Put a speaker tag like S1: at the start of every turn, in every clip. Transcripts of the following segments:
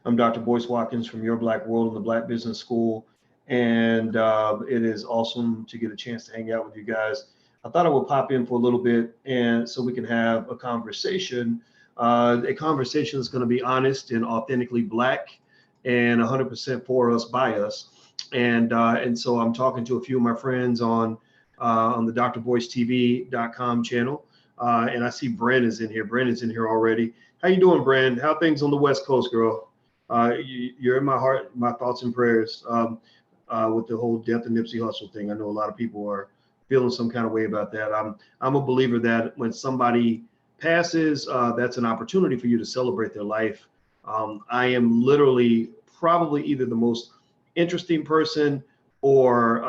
S1: I'm Dr. Boyce Watkins from Your Black World and the Black Business School. And it is awesome to get a chance to hang out with you guys. I thought I would pop in for a little bit and so we can have a conversation that's going to be honest and authentically Black and 100% for us, by us. And so I'm talking to a few of my friends on the drboycetv.com channel. And I see Bren is in here. Bren is in here already. How you doing, Bren? How things on the West Coast, girl? You're in my heart, my thoughts and prayers with the whole death of Nipsey Hussle thing. I know a lot of people are feeling some kind of way about that. I'm a believer that when somebody passes, that's an opportunity for you to celebrate their life. I am literally probably either the most interesting person or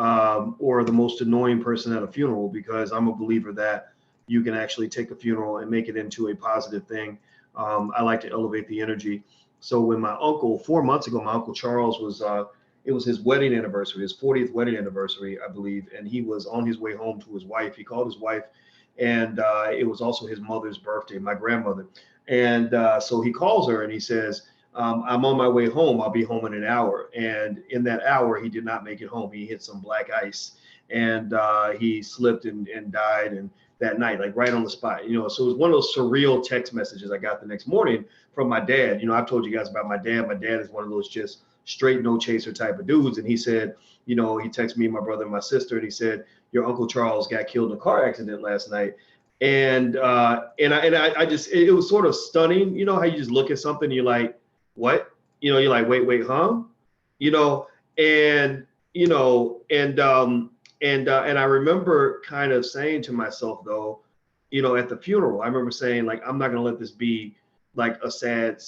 S1: the most annoying person at a funeral, because I'm a believer that you can actually take a funeral and make it into a positive thing. I like to elevate the energy. So when my uncle, 4 months ago, my Uncle Charles was, it was his wedding anniversary, his 40th wedding anniversary, I believe. And he was on his way home to his wife. He called his wife, and it was also his mother's birthday, my grandmother. And so he calls her and he says, I'm on my way home. I'll be home in an hour. And in that hour, he did not make it home. He hit some black ice and he slipped and died. And that night, like right on the spot, you know. So it was one of those surreal text messages I got the next morning from my dad. You know, I've told you guys about my dad. My dad is one of those just straight no chaser type of dudes. And he said, you know, he texted me, my brother, and my sister, and he said, your Uncle Charles got killed in a car accident last night. And I just, it was sort of stunning. You know how you just look at something and you're like, what? You know, you're like, wait, huh? You know, and you know, and I remember kind of saying to myself, though, you know, at the funeral, I remember saying, like, I'm not going to let this be like a sad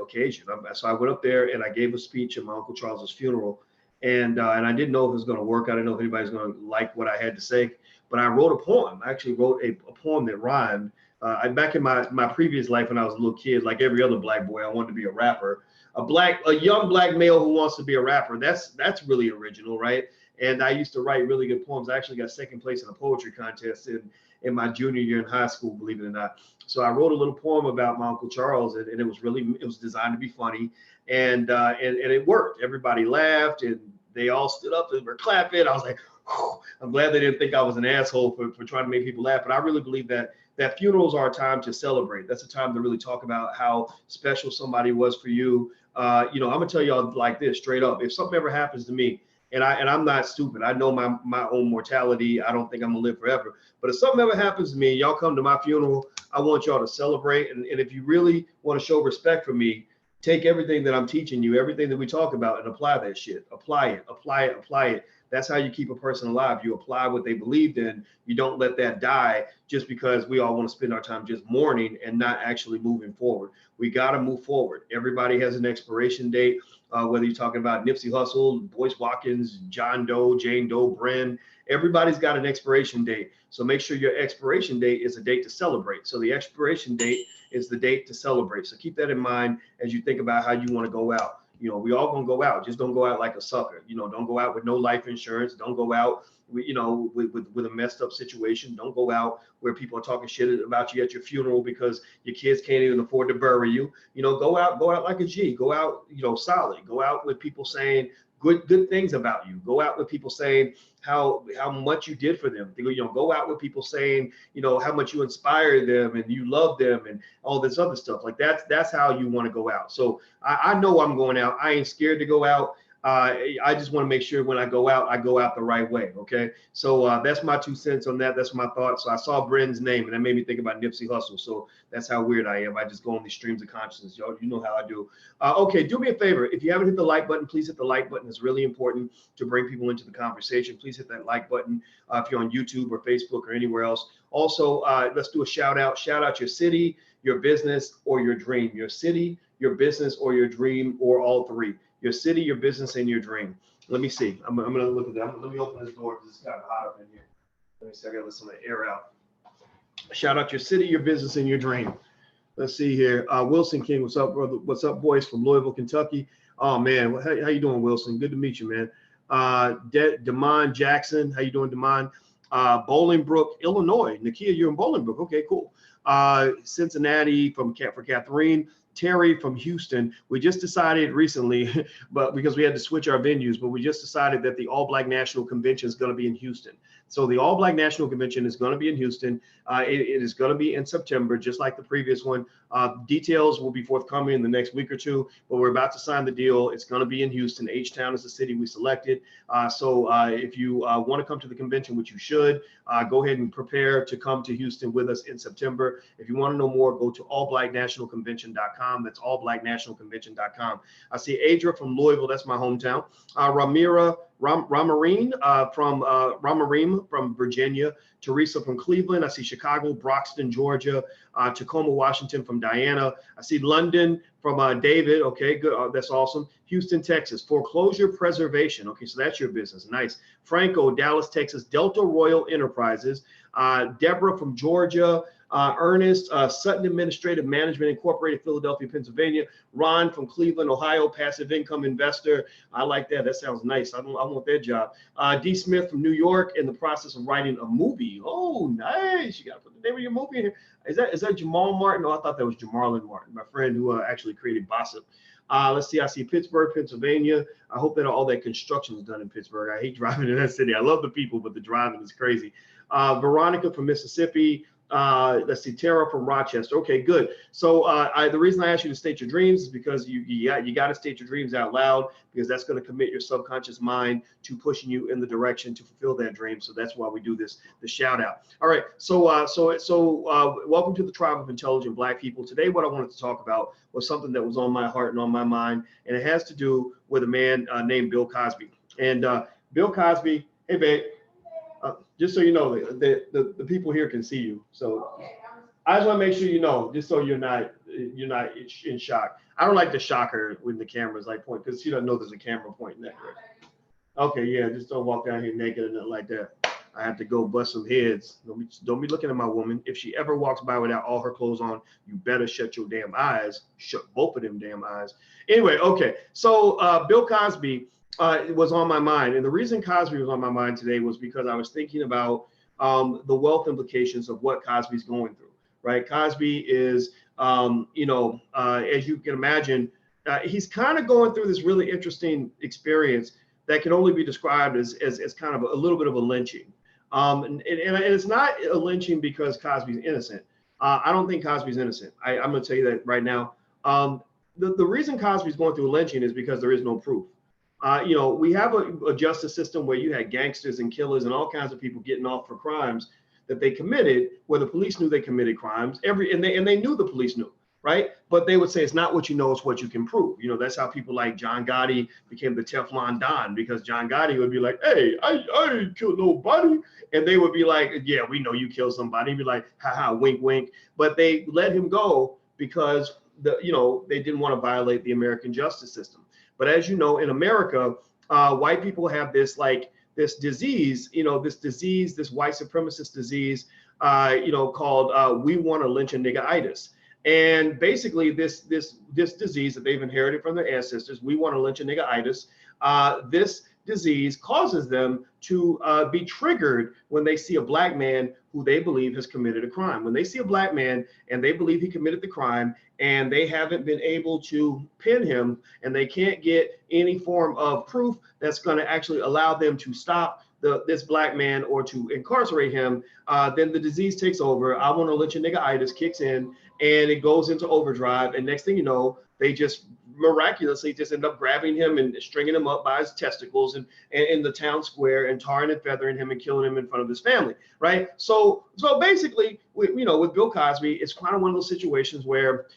S1: occasion. So I went up there and I gave a speech at my Uncle Charles's funeral. And I didn't know if it was going to work. I didn't know if anybody's going to like what I had to say. But I wrote a poem. I actually wrote a poem that rhymed. Back in my previous life when I was a little kid, like every other black boy, I wanted to be a rapper. A young black male who wants to be a rapper. That's really original, right? And I used to write really good poems. I actually got second place in a poetry contest in my junior year in high school, believe it or not. So I wrote a little poem about my Uncle Charles, and it was designed to be funny, and it worked. Everybody laughed, and they all stood up and were clapping. I was like, whew, I'm glad they didn't think I was an asshole for trying to make people laugh. But I really believe that funerals are a time to celebrate. That's a time to really talk about how special somebody was for you. You know, I'm gonna tell y'all like this straight up. If something ever happens to me, and I'm not stupid, I know my own mortality. I don't think I'm gonna live forever. But if something ever happens to me and y'all come to my funeral, I want y'all to celebrate. And if you really want to show respect for me, take everything that I'm teaching you, everything that we talk about, and apply that shit. Apply it. That's how you keep a person alive. You apply what they believed in. You don't let that die just because we all want to spend our time just mourning and not actually moving forward. We got to move forward. Everybody has an expiration date, whether you're talking about Nipsey Hussle, Boyce Watkins, John Doe, Jane Doe, Bren. Everybody's got an expiration date. So make sure your expiration date is a date to celebrate. So the expiration date is the date to celebrate. So keep that in mind as you think about how you want to go out. You know, we all gonna go out. Just don't go out like a sucker. You know, don't go out with no life insurance. Don't go out with, you know, with a messed up situation. Don't go out where people are talking shit about you at your funeral because your kids can't even afford to bury you. You know, go out like a G. Go out, you know, solid. Go out with people saying good things about you. Go out with people saying how much you did for them. You know, go out with people saying, you know, how much you inspired them and you love them and all this other stuff. Like that's how you want to go out. So I know I'm going out. I ain't scared to go out. I just want to make sure when I go out the right way. Okay. So that's my 2 cents on that. That's my thoughts. So I saw Bren's name and that made me think about Nipsey Hussle. So that's how weird I am. I just go on these streams of consciousness. Y'all, you know how I do. Okay. Do me a favor. If you haven't hit the like button, please hit the like button. It's really important to bring people into the conversation. Please hit that like button if you're on YouTube or Facebook or anywhere else. Also, let's do a shout out. Shout out your city, your business, or your dream. Your city, your business, or your dream, or all three. Your city, your business, and your dream. Let me see. I'm going to look at that. Let me open this door because it's kind of hot up in here. Let me see. I got to let some of the air out. Shout out your city, your business, and your dream. Let's see here. Wilson King, what's up, brother? What's up, boys, from Louisville, Kentucky? Oh, man. How you doing, Wilson? Good to meet you, man. Damon Jackson. How you doing, Damon? Bolingbrook, Illinois. Nakia, you're in Bolingbrook. Okay, cool. Cincinnati for Catherine. Terry from Houston. We just decided recently, but because we had to switch our venues, but we just decided that the All Black National Convention is going to be in Houston. So the All Black National Convention is going to be in Houston. It is going to be in September, just like the previous one. Details will be forthcoming in the next week or two, but we're about to sign the deal. It's going to be in Houston. H-Town is the city we selected. So if you want to come to the convention, which you should, go ahead and prepare to come to Houston with us in September. If you want to know more, go to allblacknationalconvention.com. That's allblacknationalconvention.com. I see Adra from Louisville. That's my hometown. Ramarim from Virginia. Teresa from Cleveland. I see Chicago, Broxton, Georgia. Tacoma, Washington from Diana. I see London from David. Okay, good. That's awesome. Houston, Texas. Foreclosure preservation. Okay, so that's your business. Nice. Franco, Dallas, Texas. Delta Royal Enterprises. Deborah from Georgia. Ernest, Sutton Administrative Management Incorporated, Philadelphia, Pennsylvania. Ron from Cleveland, Ohio, passive income investor. I like that. That sounds nice. I want that job. D. Smith from New York, in the process of writing a movie. Oh, nice. You got to put the name of your movie in here. Is that Jamal Martin? No, I thought that was Jamarlin Martin, my friend who actually created Bossip. Let's see. I see Pittsburgh, Pennsylvania. I hope that all that construction is done in Pittsburgh. I hate driving in that city. I love the people, but the driving is crazy. Veronica from Mississippi. Let's see, Tara from Rochester. Okay, good. So the reason I asked you to state your dreams is because you got to state your dreams out loud, because that's going to commit your subconscious mind to pushing you in the direction to fulfill that dream. So that's why we do the shout out. All right. So welcome to the Tribe of Intelligent Black People. Today, what I wanted to talk about was something that was on my heart and on my mind, and it has to do with a man named Bill Cosby. And Bill Cosby, hey babe. Just so you know, the people here can see you. So I just want to make sure you know, just so you're not in shock. I don't like to shock her when the camera's like pointing, because she doesn't know there's a camera pointing that direction. Okay, yeah, just don't walk down here naked and nothing like that. I have to go bust some heads. Don't be looking at my woman. If she ever walks by without all her clothes on, you better shut your damn eyes. Shut both of them damn eyes. Anyway, okay. So Bill Cosby was on my mind. And the reason Cosby was on my mind today was because I was thinking about the wealth implications of what Cosby's going through, right? Cosby is, as you can imagine, he's kind of going through this really interesting experience that can only be described as kind of a little bit of a lynching. And it's not a lynching because Cosby's innocent. I don't think Cosby's innocent. I'm going to tell you that right now. The reason Cosby's going through a lynching is because there is no proof. We have a justice system where you had gangsters and killers and all kinds of people getting off for crimes that they committed, where the police knew they committed crimes. And they knew the police knew, right? But they would say it's not what you know, it's what you can prove. That's how people like John Gotti became the Teflon Don, because John Gotti would be like, hey, I didn't kill nobody. And they would be like, yeah, we know you killed somebody. He'd be like, haha, wink, wink. But they let him go because they didn't want to violate the American justice system. But as you know, in America, white people have this disease, this white supremacist disease, called we want to lynch a nigga-itis. And basically this disease that they've inherited from their ancestors, we want to lynch a nigga-itis. This disease causes them to be triggered when they see a black man who they believe has committed a crime. When they see a black man and they believe he committed the crime and they haven't been able to pin him and they can't get any form of proof that's going to actually allow them to stop this black man or to incarcerate him, then the disease takes over. I want to lynch a nigga-itis kicks in and it goes into overdrive. And next thing you know, they just miraculously just end up grabbing him and stringing him up by his testicles and in the town square and tarring and feathering him and killing him in front of his family, right? So basically, with Bill Cosby, it's kind of one of those situations where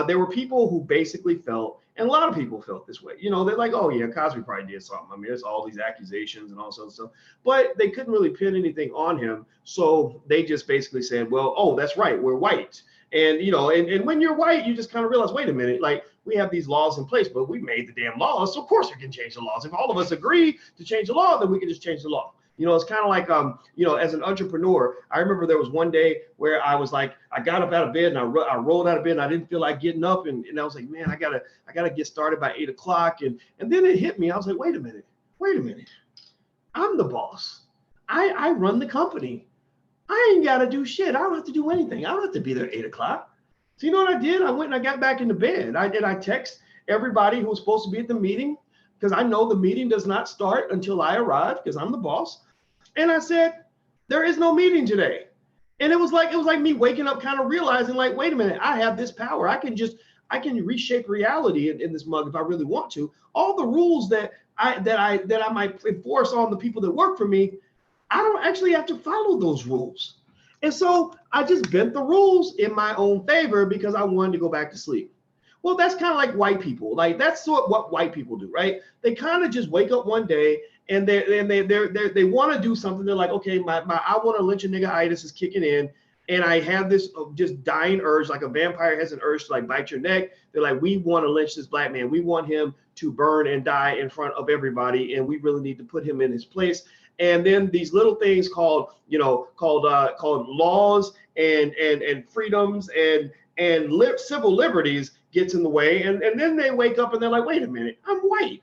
S1: there were people who basically felt, and a lot of people felt this way, they're like, oh yeah, Cosby probably did something. I mean, there's all these accusations and all sorts of stuff, but they couldn't really pin anything on him. So they just basically said, well, oh, that's right, we're white. And, and when you're white, you just kind of realize, wait a minute, like we have these laws in place, but we made the damn laws. So of course we can change the laws. If all of us agree to change the law, then we can just change the law. It's kind of like, as an entrepreneur, I remember there was one day where I was like, I got up out of bed and I rolled out of bed and I didn't feel like getting up. And I was like, man, I gotta get started by 8 o'clock. And then it hit me. I was like, wait a minute. I'm the boss. I run the company. I ain't got to do shit. I don't have to do anything. I don't have to be there at 8 o'clock. So you know what I did? I went and I got back into bed. I text everybody who was supposed to be at the meeting, because I know the meeting does not start until I arrive, because I'm the boss. And I said, there is no meeting today. And it was like me waking up, kind of realizing, like, wait a minute, I have this power. I can reshape reality in this mug if I really want to. All the rules that I might enforce on the people that work for me, I don't actually have to follow those rules. And so I just bent the rules in my own favor because I wanted to go back to sleep. Well, that's kind of like white people. Like, that's what white people do, right? They kind of just wake up one day and they want to do something. They're like, okay, my I want to lynch a nigga-itis is kicking in, and I have this just dying urge, like a vampire has an urge to like bite your neck. They're like, we want to lynch this black man. We want him to burn and die in front of everybody, and we really need to put him in his place. And then these little things called laws and freedoms and civil liberties gets in the way, and then they wake up and they're like, wait a minute, I'm white.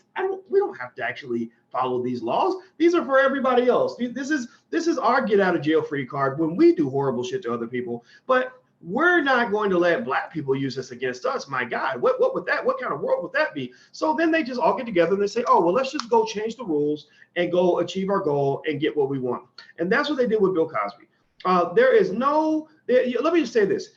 S1: We don't have to actually follow these laws. These are for everybody else. This is our get out of jail free card when we do horrible shit to other people. But we're not going to let black people use this against us. My God, what kind of world would that be? So then they just all get together and they say, oh, well, let's just go change the rules and go achieve our goal and get what we want. And that's what they did with Bill Cosby. Let me just say this.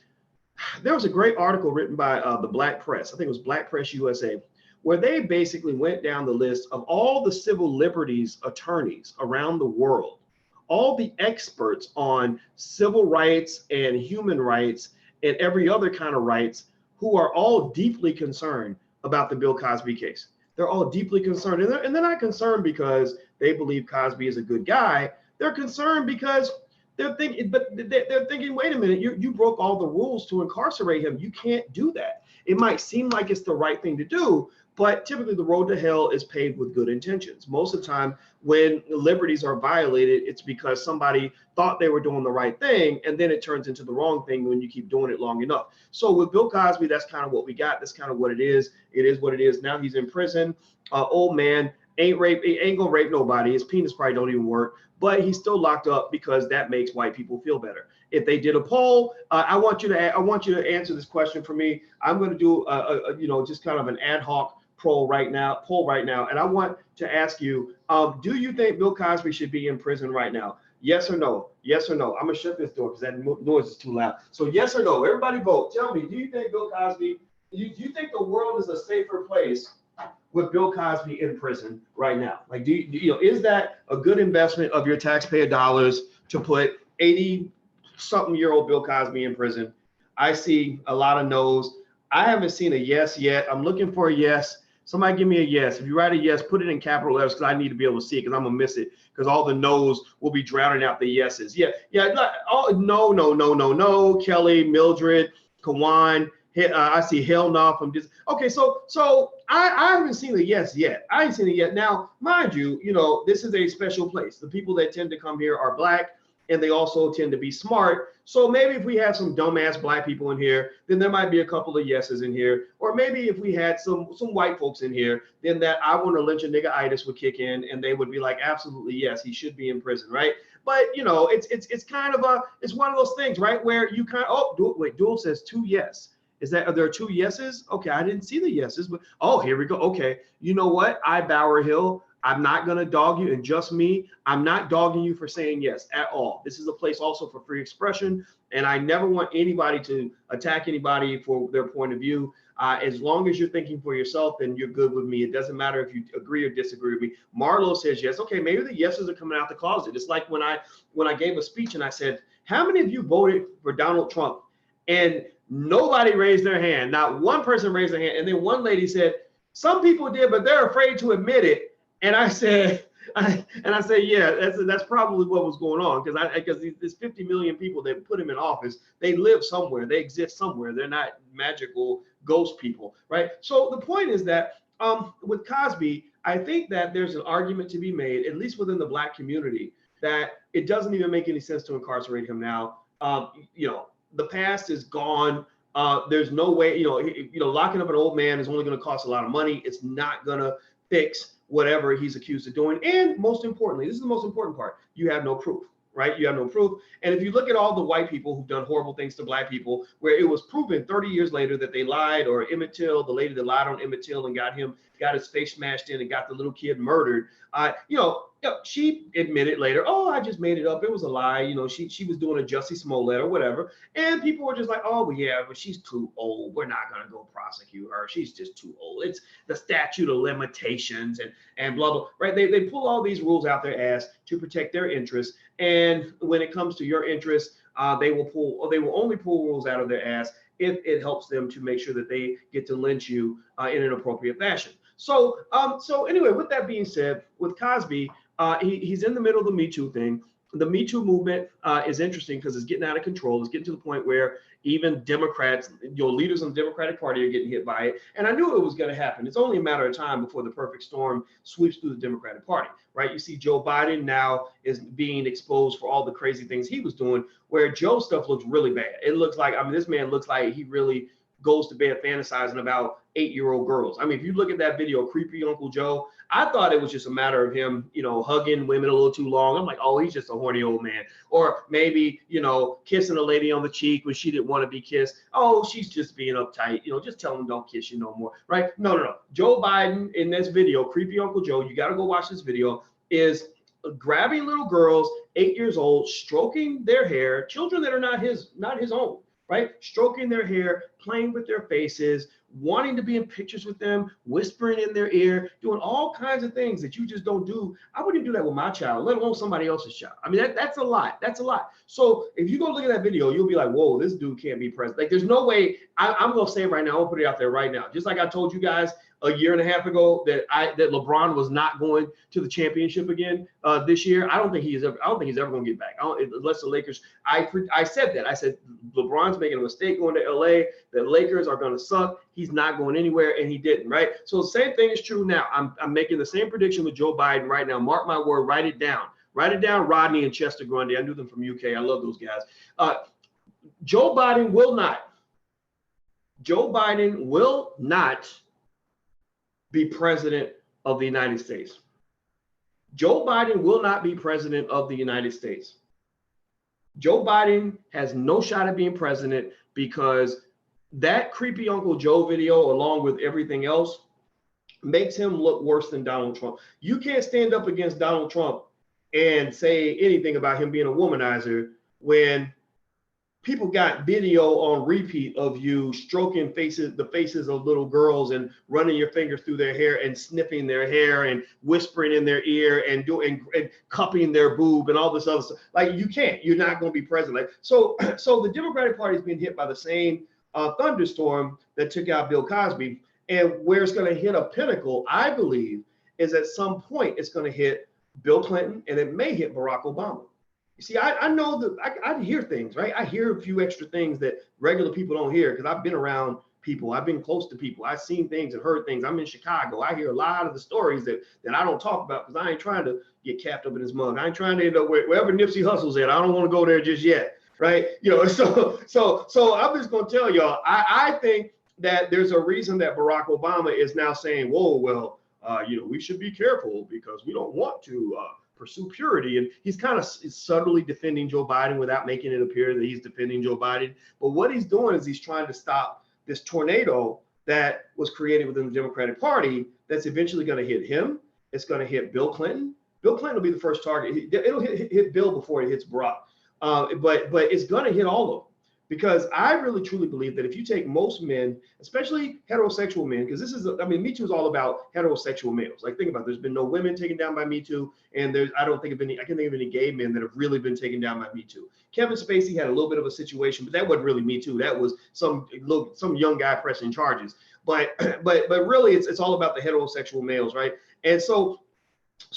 S1: There was a great article written by the Black Press. I think it was Black Press USA, where they basically went down the list of all the civil liberties attorneys around the world, all the experts on civil rights and human rights and every other kind of rights, who are all deeply concerned about the Bill Cosby case. They're all deeply concerned. And they're not concerned because they believe Cosby is a good guy. They're concerned because they're thinking, wait a minute, you broke all the rules to incarcerate him. You can't do that. It might seem like it's the right thing to do, but typically the road to hell is paved with good intentions. Most of the time when liberties are violated, it's because somebody thought they were doing the right thing, and then it turns into the wrong thing when you keep doing it long enough. So with Bill Cosby, that's kind of what we got. That's kind of what it is. It is what it is. Now he's in prison. Old man, ain't gonna rape nobody. His penis probably don't even work, but he's still locked up because that makes white people feel better. If they did a poll, I want you to answer this question for me. I'm going to do just kind of an ad hoc poll right now, and I want to ask you, do you think Bill Cosby should be in prison right now? Yes or no? Yes or no? I'm gonna shut this door because that noise is too loud. So yes or no? Everybody vote. Tell me, do you think Bill Cosby? Do you think the world is a safer place with Bill Cosby in prison right now? Like, is that a good investment of your taxpayer dollars to put 80-something-year-old Bill Cosby in prison? I see a lot of no's. I haven't seen a yes yet. I'm looking for a yes. Somebody give me a yes. If you write a yes, put it in capital letters because I need to be able to see it because I'm gonna miss it because all the no's will be drowning out the yeses. Yeah. No. Kelly, Mildred, Kawan. I see hell no from just okay. So I haven't seen a yes yet. I ain't seen it yet. Now, mind you, this is a special place. The people that tend to come here are black, and they also tend to be smart. So maybe if we have some dumbass black people in here, then there might be a couple of yeses in here. Or maybe if we had some white folks in here, then that I want to lynch a nigga-itis would kick in, and they would be like, absolutely yes, he should be in prison, right? But it's kind of it's one of those things, right, where you kind of Dual says 2 yes. Are there 2 yeses? Okay, I didn't see the yeses, but here we go. Okay, you know what? I Bower Hill. I'm not going to dog you, and just me. I'm not dogging you for saying yes at all. This is a place also for free expression, and I never want anybody to attack anybody for their point of view. As long as you're thinking for yourself, then you're good with me. It doesn't matter if you agree or disagree with me. Marlo says yes. Okay, maybe the yeses are coming out the closet. It's like when I gave a speech and I said, how many of you voted for Donald Trump? And nobody raised their hand. Not one person raised their hand. And then one lady said, some people did, but they're afraid to admit it. And I said, yeah, that's probably what was going on because there's 50 million people that put him in office. They live somewhere. They exist somewhere. They're not magical ghost people, right? So the point is that with Cosby, I think that there's an argument to be made, at least within the black community, that it doesn't even make any sense to incarcerate him now. The past is gone. There's no way, locking up an old man is only going to cost a lot of money. It's not going to fix whatever he's accused of doing. And most importantly, this is the most important part, you have no proof. right? You have no proof. And if you look at all the white people who've done horrible things to black people, where it was proven 30 years later that they lied, or Emmett Till, the lady that lied on Emmett Till and got his face smashed in and got the little kid murdered, she admitted later, oh, I just made it up. It was a lie. She was doing a Jussie Smollett or whatever. And people were just like, oh, well, yeah, but she's too old. We're not going to go prosecute her. She's just too old. It's the statute of limitations and blah, blah, right? They pull all these rules out their ass to protect their interests. And when it comes to your interests, they will only pull rules out of their ass if it helps them to make sure that they get to lynch you in an appropriate fashion. So anyway, with that being said, with Cosby, he's in the middle of the Me Too thing. The Me Too movement is interesting because it's getting out of control. It's getting to the point where even Democrats, leaders in the Democratic Party are getting hit by it. And I knew it was going to happen. It's only a matter of time before the perfect storm sweeps through the Democratic Party, right? You see Joe Biden now is being exposed for all the crazy things he was doing, where Joe's stuff looks really bad. It looks like, this man looks like he really goes to bed fantasizing about 8-year-old girls. If you look at that video, Creepy Uncle Joe, I thought it was just a matter of him, hugging women a little too long. I'm like, oh, he's just a horny old man. Or maybe, kissing a lady on the cheek when she didn't want to be kissed. Oh, she's just being uptight. Just tell him don't kiss you no more, right? No. Joe Biden in this video, Creepy Uncle Joe, you got to go watch this video, is grabbing little girls, 8 years old, stroking their hair, children that are not his own, right? Stroking their hair, playing with their faces, wanting to be in pictures with them, whispering in their ear, doing all kinds of things that you just don't do. I wouldn't do that with my child, let alone somebody else's child. That's a lot. That's a lot. So if you go look at that video, you'll be like, whoa, this dude can't be president. Like, there's no way. I'm going to say it right now. I'll put it out there right now. Just like I told you guys a year and a half ago that LeBron was not going to the championship again this year. I don't think he's ever going to get back. Unless the Lakers. I said that. I said LeBron's making a mistake going to LA. The Lakers are going to suck. He's not going anywhere, and he didn't. Right. So the same thing is true now. I'm making the same prediction with Joe Biden right now. Mark my word. Write it down. Write it down. Rodney and Chester Grundy. I knew them from UK. I love those guys. Joe Biden will not. Joe Biden will not be president of the United States. Joe Biden will not be president of the United States. Joe Biden has no shot at being president because that Creepy Uncle Joe video, along with everything else, makes him look worse than Donald Trump. You can't stand up against Donald Trump and say anything about him being a womanizer when people got video on repeat of you stroking the faces of little girls and running your fingers through their hair and sniffing their hair and whispering in their ear and cupping their boob and all this other stuff. Like, you're not going to be president. Like, so the Democratic Party is being hit by the same thunderstorm that took out Bill Cosby, and where it's going to hit a pinnacle, I believe, is at some point it's going to hit Bill Clinton and it may hit Barack Obama. See, I know that I hear things, right? I hear a few extra things that regular people don't hear because I've been around people. I've been close to people. I've seen things and heard things. I'm in Chicago. I hear a lot of the stories that I don't talk about because I ain't trying to get capped up in his mug. I ain't trying to end up wherever Nipsey Hussle's at. I don't want to go there just yet, right? So I'm just going to tell y'all, I think that there's a reason that Barack Obama is now saying, whoa, well, we should be careful because we don't want to pursue purity. And he's kind of subtly defending Joe Biden without making it appear that he's defending Joe Biden. But what he's doing is he's trying to stop this tornado that was created within the Democratic Party that's eventually going to hit him. It's going to hit Bill Clinton. Bill Clinton will be the first target. It'll hit Bill before it hits Barack. But it's going to hit all of them. Because I really truly believe that if you take most men, especially heterosexual men, because Me Too is all about heterosexual males. Like, think about it. There's been no women taken down by Me Too, and I can think of any gay men that have really been taken down by Me Too. Kevin Spacey had a little bit of a situation, but that wasn't really Me Too. That was some young guy pressing charges. But really, it's all about the heterosexual males, right? And so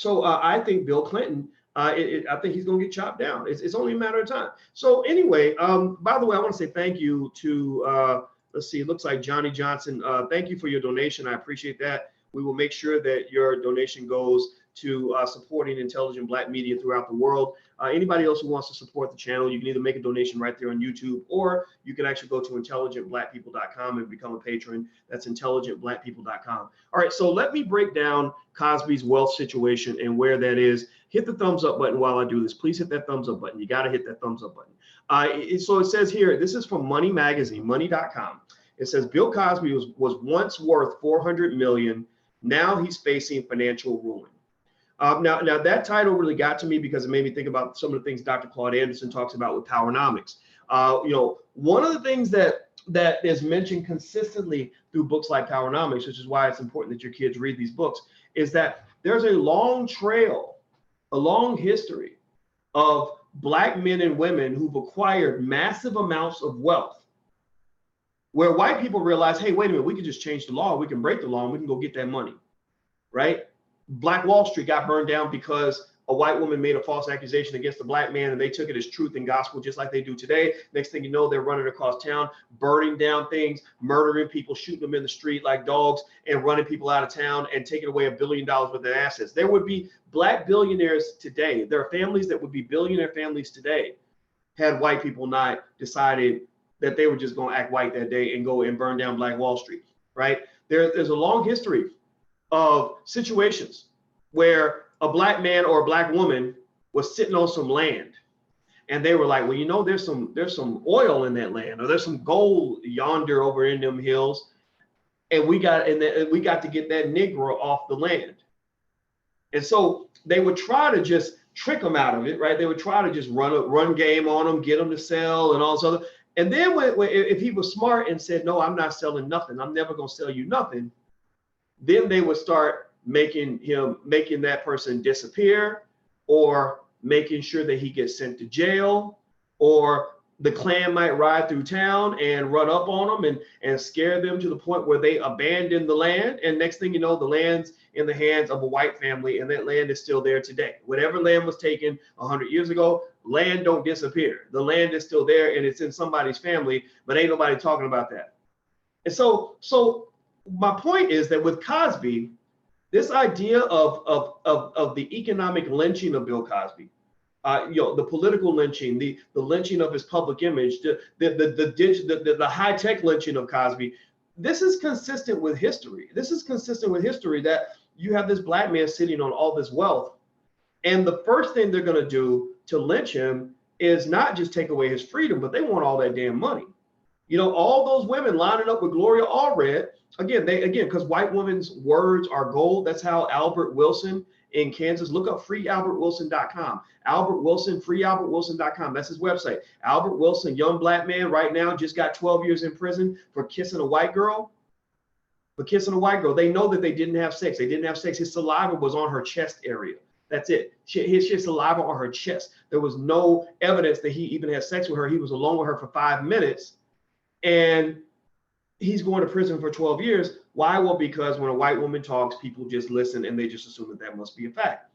S1: I think Bill Clinton. I think he's going to get chopped down. It's only a matter of time. So anyway, by the way, I want to say thank you to, let's see, it looks like Johnny Johnson. Thank you for your donation. I appreciate that. We will make sure that your donation goes to supporting intelligent Black media throughout the world. Anybody else who wants to support the channel, you can either make a donation right there on YouTube, or you can actually go to intelligentblackpeople.com and become a patron. That's intelligentblackpeople.com. All right, so let me break down Cosby's wealth situation and where that is. Hit the thumbs up button while I do this. Please hit that thumbs up button. You got to hit that thumbs up button. So it says here, this is from Money Magazine, money.com. It says Bill Cosby was once worth $400 million. Now he's facing financial ruin. Now that title really got to me because it made me think about some of the things Dr. Claude Anderson talks about with Powernomics. One of the things that is mentioned consistently through books like Powernomics, which is why it's important that your kids read these books, is that there's a long trail, a long history of Black men and women who've acquired massive amounts of wealth, where white people realize, hey, wait a minute, we can just change the law, we can break the law, and we can go get that money, right? Black Wall Street got burned down because a white woman made a false accusation against a Black man, and they took it as truth and gospel, just like they do today. Next thing you know, they're running across town, burning down things, murdering people, shooting them in the street like dogs, and running people out of town and taking away $1 billion worth of assets. There would be Black billionaires today. There are families that would be billionaire families today had white people not decided that they were just going to act white that day and go and burn down Black Wall Street, right? There's a long history of situations where a Black man or a Black woman was sitting on some land, and they were like, well, you know, there's some oil in that land, or there's some gold yonder over in them hills, and we got to get that Negro off the land. And so they would try to just trick them out of it, right? They would try to just run game on them, get them to sell and all this other. And then if he was smart and said, no, I'm not selling nothing, I'm never going to sell you nothing, then they would start making that person disappear, or making sure that he gets sent to jail, or the Klan might ride through town and run up on them and scare them to the point where they abandon the land. And next thing you know, the land's in the hands of a white family, and that land is still there today. Whatever land was taken 100 years ago, land don't disappear. The land is still there, and it's in somebody's family, but ain't nobody talking about that. And so my point is that with Cosby, this idea of the economic lynching of Bill Cosby, the political lynching, the lynching of his public image, the high-tech lynching of Cosby, this is consistent with history. This is consistent with history that you have this Black man sitting on all this wealth, and the first thing they're going to do to lynch him is not just take away his freedom, but they want all that damn money. You know, all those women lining up with Gloria Allred, again, because white women's words are gold. That's how Albert Wilson in Kansas, look up freealbertwilson.com. Albert Wilson, freealbertwilson.com. That's his website. Albert Wilson, young Black man right now, just got 12 years in prison for kissing a white girl. They know that they didn't have sex. They didn't have sex. His saliva was on her chest area. That's it. His saliva on her chest. There was no evidence that he even had sex with her. He was alone with her for 5 minutes, and he's going to prison for 12 years. Why? Well, because when a white woman talks, people just listen and they just assume that must be a fact.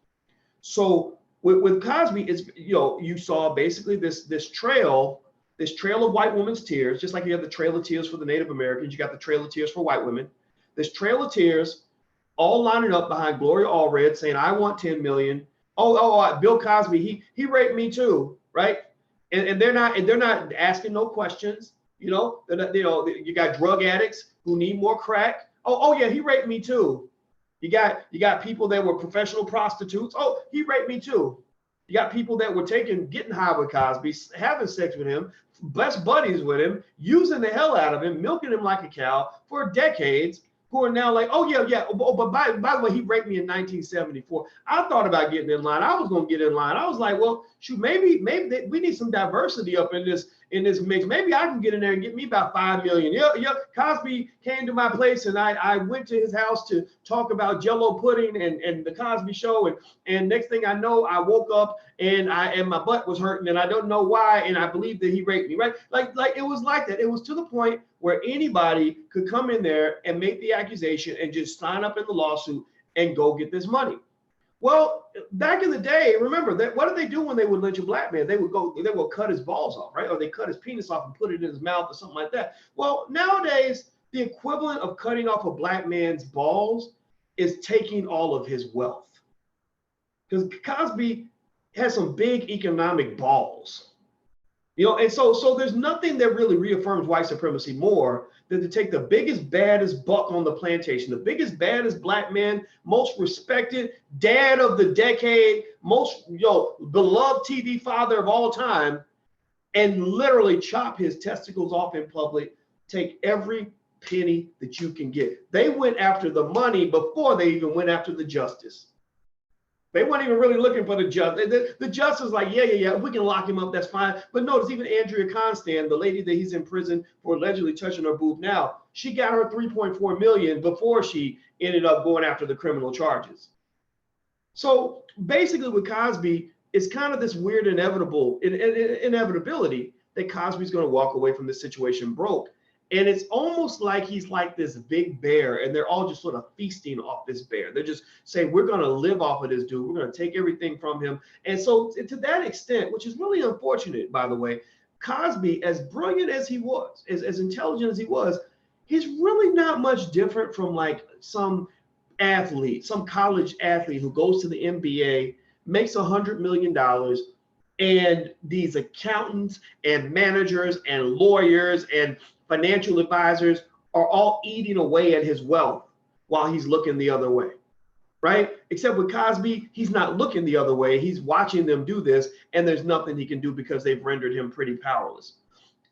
S1: So with Cosby, it's, you saw basically this trail of white women's tears, just like you have the trail of tears for the Native Americans, you got the trail of tears for white women. This trail of tears all lining up behind Gloria Allred saying, I want 10 million. Bill Cosby, he raped me too, right? And they're not asking no questions. You got drug addicts who need more crack. Oh yeah, he raped me too. You got people that were professional prostitutes. Oh, he raped me too. You got people that were getting high with Cosby, having sex with him, best buddies with him, using the hell out of him, milking him like a cow for decades, who are now like, oh yeah. But by the way, he raped me in 1974. I thought about getting in line. I was gonna get in line. I was like, well, shoot, maybe we need some diversity up in this mix. Maybe I can get in there and get me about 5 million. Yeah. Cosby came to my place, and I went to his house to talk about Jell-O pudding and the Cosby Show, and next thing I know, I woke up and my butt was hurting, and I don't know why, and I believe that he raped me, right? Like it was like that. It was to the point where anybody could come in there and make the accusation and just sign up in the lawsuit and go get this money. Well, back in the day, remember that what did they do when they would lynch a Black man? They would cut his balls off, right? Or they cut his penis off and put it in his mouth or something like that. Well, nowadays, the equivalent of cutting off a Black man's balls is taking all of his wealth.
S2: because Cosby has some big economic balls. You know, and so there's nothing that really reaffirms white supremacy more than to take the biggest, baddest buck on the plantation, the biggest, baddest black man, most respected, dad of the decade, most beloved TV father of all time, and literally chop his testicles off in public, take every penny that you can get. They went after the money before they even went after the justice. They weren't even really looking for the justice. The justice was like, yeah, if we can lock him up, that's fine. But notice even Andrea Constand, the lady that he's in prison for allegedly touching her boob now, she got her 3.4 million before she ended up going after the criminal charges. So basically with Cosby, it's kind of this weird inevitability that Cosby's going to walk away from this situation broke. And it's almost like he's like this big bear, and they're all just sort of feasting off this bear. They're just saying, we're going to live off of this dude. We're going to take everything from him. And so to that extent, which is really unfortunate, by the way, Cosby, as brilliant as he was, as intelligent as he was, he's really not much different from like some athlete, some college athlete who goes to the NBA, makes $100 million, and these accountants and managers and lawyers and financial advisors are all eating away at his wealth while he's looking the other way, right? Except with Cosby, he's not looking the other way. He's watching them do this, and there's nothing he can do because they've rendered him pretty powerless.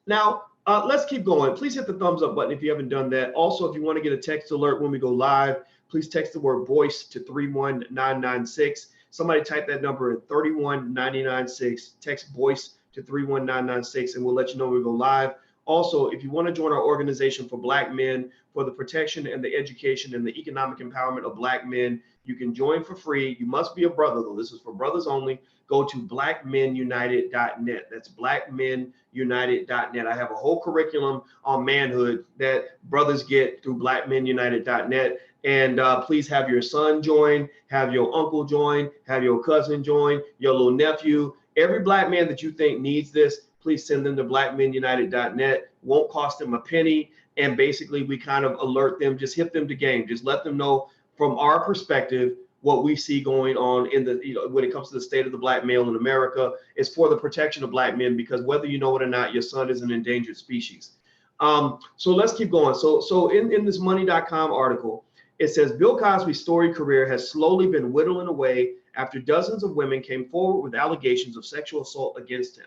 S2: Now, let's keep going. Please hit the thumbs up button if you haven't done that. Also, if you want to get a text alert when we go live, please text the word Boyce to 31996. Somebody type that number in 31996. Text Boyce to 31996, and we'll let you know when we go live. Also, if you want to join our organization for Black men, for the protection and the education and the economic empowerment of Black men, you can join for free. You must be a brother, though. This is for brothers only. Go to blackmenunited.net. That's blackmenunited.net. I have a whole curriculum on manhood that brothers get through blackmenunited.net. And please have your son join, have your uncle join, have your cousin join, your little nephew. Every Black man that you think needs this, please send them to blackmenunited.net. Won't cost them a penny. And basically, we kind of alert them, just hit them to game. Just let them know from our perspective what we see going on in the, when it comes to the state of the Black male in America. Is for the protection of Black men, because whether you know it or not, your son is an endangered species. So let's keep going. So in this money.com article, it says Bill Cosby's storied career has slowly been whittling away after dozens of women came forward with allegations of sexual assault against him.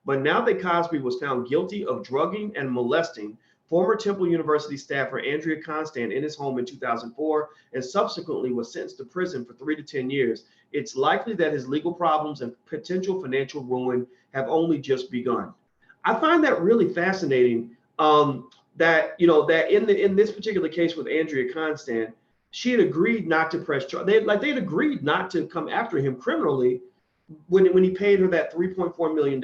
S2: But now that Cosby was found guilty of drugging and molesting former Temple University staffer Andrea Constand in his home in 2004 and subsequently was sentenced to prison for 3 to 10 years, it's likely that his legal problems and potential financial ruin have only just begun. I find that really fascinating. That in this particular case with Andrea Constand, she had agreed not to press charges. They'd agreed not to come after him criminally when he paid her that $3.4 million.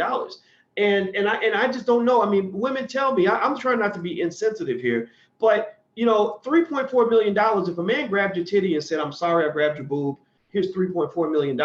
S2: And I just don't know. I mean, women tell me, I'm trying not to be insensitive here, but $3.4 million, if a man grabbed your titty and said, I'm sorry, I grabbed your boob, here's $3.4 million.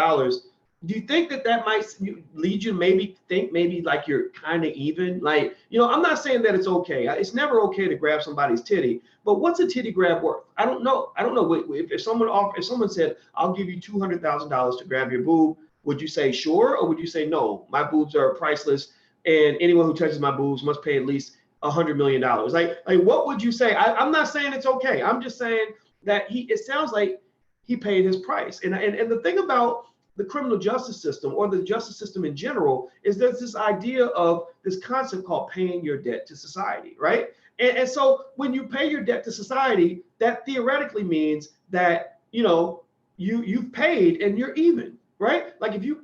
S2: Do you think that might lead you maybe think like you're kind of even? Like, I'm not saying that it's okay. It's never okay to grab somebody's titty, but what's a titty grab worth? I don't know. If someone said, I'll give you $200,000 to grab your boob, would you say sure, or would you say no? My boobs are priceless, and anyone who touches my boobs must pay at least $100 million. Like what would you say? I'm not saying it's okay. I'm just saying that it sounds like he paid his price. And the thing about the criminal justice system, or the justice system in general, is there's this idea of this concept called paying your debt to society, right? And so when you pay your debt to society, that theoretically means that you've paid and you're even, right? Like if you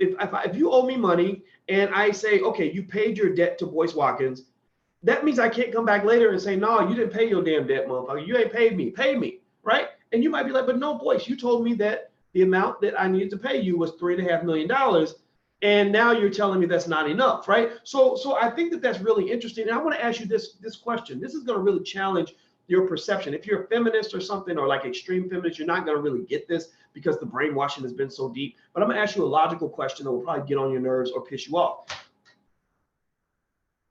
S2: owe me money and I say, okay, you paid your debt to Boyce Watkins, that means I can't come back later and say, no, you didn't pay your damn debt, motherfucker. You ain't paid me. Pay me, right? And you might be like, but no, Boyce, you told me that the amount that I needed to pay you was $3.5 million. And now you're telling me that's not enough, right? So I think that that's really interesting. And I want to ask you this question. This is going to really challenge your perception. If you're a feminist or something, or like extreme feminist, you're not going to really get this because the brainwashing has been so deep. But I'm going to ask you a logical question that will probably get on your nerves or piss you off.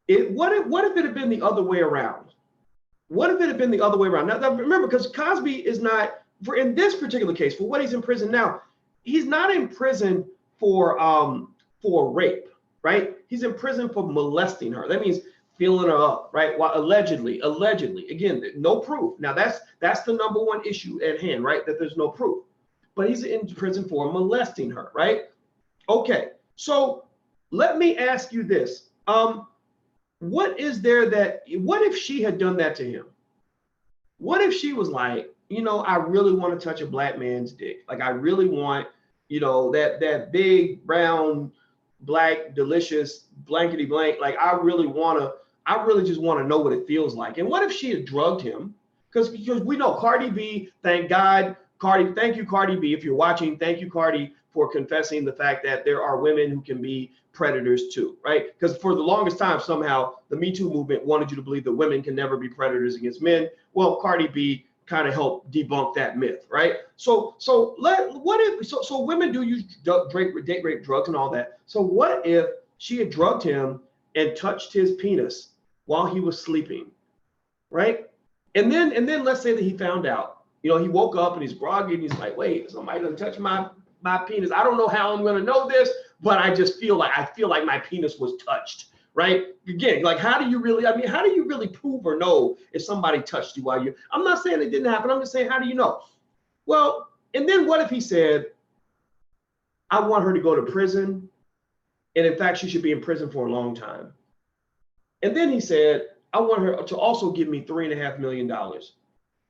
S2: What if it had been the other way around? What if it had been the other way around? Now remember, because Cosby is not, in this particular case, for what he's in prison now, he's not in prison for rape, right? He's in prison for molesting her. That means feeling her up, right? Well, allegedly, again, no proof. Now that's the number one issue at hand, right? That there's no proof. But he's in prison for molesting her, right? Okay, so let me ask you this. What if she had done that to him? What if she was like, I really want to touch a black man's dick. Like I really want, that big, brown, black, delicious, blankety blank. Like I really just want to know what it feels like. And what if she had drugged him? Because we know Cardi B, thank God, thank you, Cardi B. If you're watching, thank you, Cardi, for confessing the fact that there are women who can be predators too, right? Because for the longest time, somehow the Me Too movement wanted you to believe that women can never be predators against men. Well, Cardi B kind of helped debunk that myth, right? So women do use date rape, drugs, and all that. So what if she had drugged him and touched his penis while he was sleeping, right? And then let's say that he found out, he woke up and he's groggy and he's like, wait, somebody done touched my penis. I don't know how I'm gonna know this, but I feel like my penis was touched, right? Again, like how do you really prove or know if somebody touched you while I'm not saying it didn't happen. I'm just saying, how do you know? Well, and then what if he said, I want her to go to prison, and in fact, she should be in prison for a long time. And then he said, I want her to also give me $3.5 million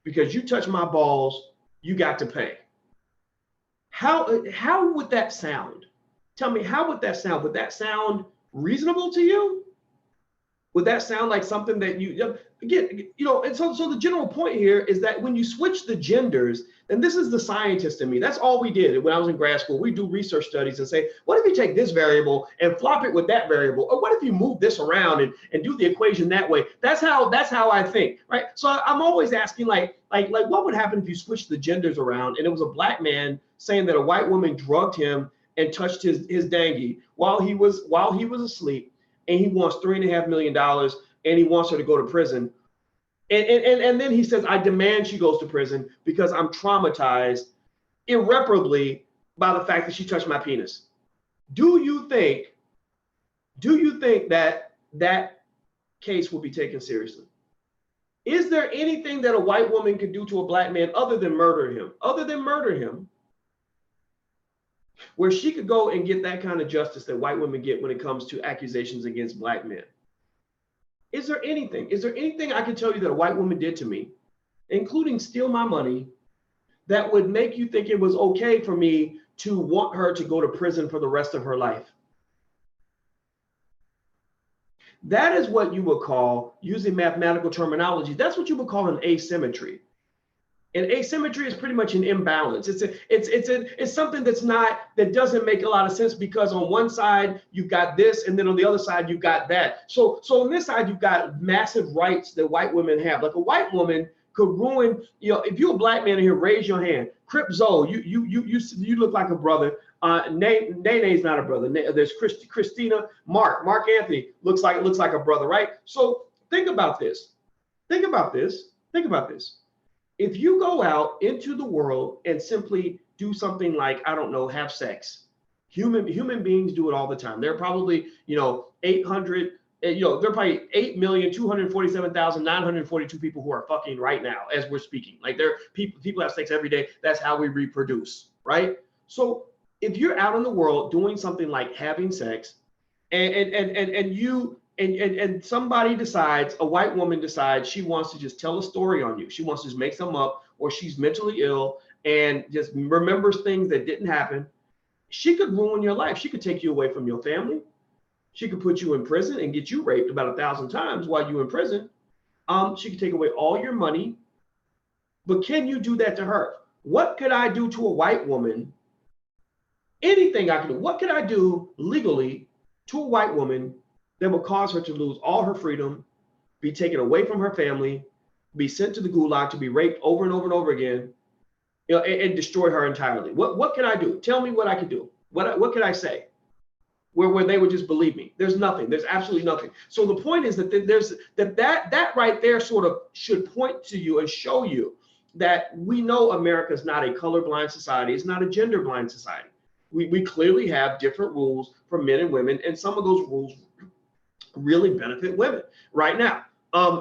S2: because you touched my balls, you got to pay. How would that sound? Tell me, how would that sound? Would that sound reasonable to you? Would that sound like something that and so the general point here is that when you switch the genders, and this is the scientist in me, that's all we did when I was in grad school. We do research studies and say, what if you take this variable and flop it with that variable? Or what if you move this around and do the equation that way? That's how I think, right? So I'm always asking like what would happen if you switched the genders around and it was a black man saying that a white woman drugged him and touched his dangy while he was asleep, and he wants $3.5 million and he wants her to go to prison. And then he says, I demand she goes to prison because I'm traumatized irreparably by the fact that she touched my penis. Do you think that case will be taken seriously? Is there anything that a white woman could do to a black man other than murder him, where she could go and get that kind of justice that white women get when it comes to accusations against black men? Is there anything I can tell you that a white woman did to me, including steal my money, that would make you think it was okay for me to want her to go to prison for the rest of her life? That is what you would call, using mathematical terminology, that's what you would call an asymmetry. And asymmetry is pretty much an imbalance. It's something that doesn't make a lot of sense, because on one side you've got this, and then on the other side you've got that. So on this side you've got massive rights that white women have. Like a white woman could ruin, if you're a black man in here, raise your hand. Crip Zoe, you look like a brother. Nene's not a brother. There's Christina, Mark Anthony looks like a brother, right? So think about this. If you go out into the world and simply do something like, I don't know, have sex, human beings do it all the time. There are probably, 800, there are probably 8,247,942 people who are fucking right now as we're speaking. Like people have sex every day. That's how we reproduce, right? So if you're out in the world doing something like having sex, and somebody decides, a white woman decides she wants to just tell a story on you. She wants to just make something up, or she's mentally ill and just remembers things that didn't happen. She could ruin your life. She could take you away from your family. She could put you in prison and get you raped about 1,000 times while you're in prison. She could take away all your money. But can you do that to her? What could I do to a white woman? Anything I could do. What could I do legally to a white woman that would cause her to lose all her freedom, be taken away from her family, be sent to the gulag to be raped over and over and over again, and destroy her entirely? What can I do? Tell me what I could do. What could I say where they would just believe me? There's nothing. There's absolutely nothing. So the point is that that right there sort of should point to you and show you that we know America is not a colorblind society. It's not a gender blind society. We clearly have different rules for men and women, and some of those rules really benefit women right now,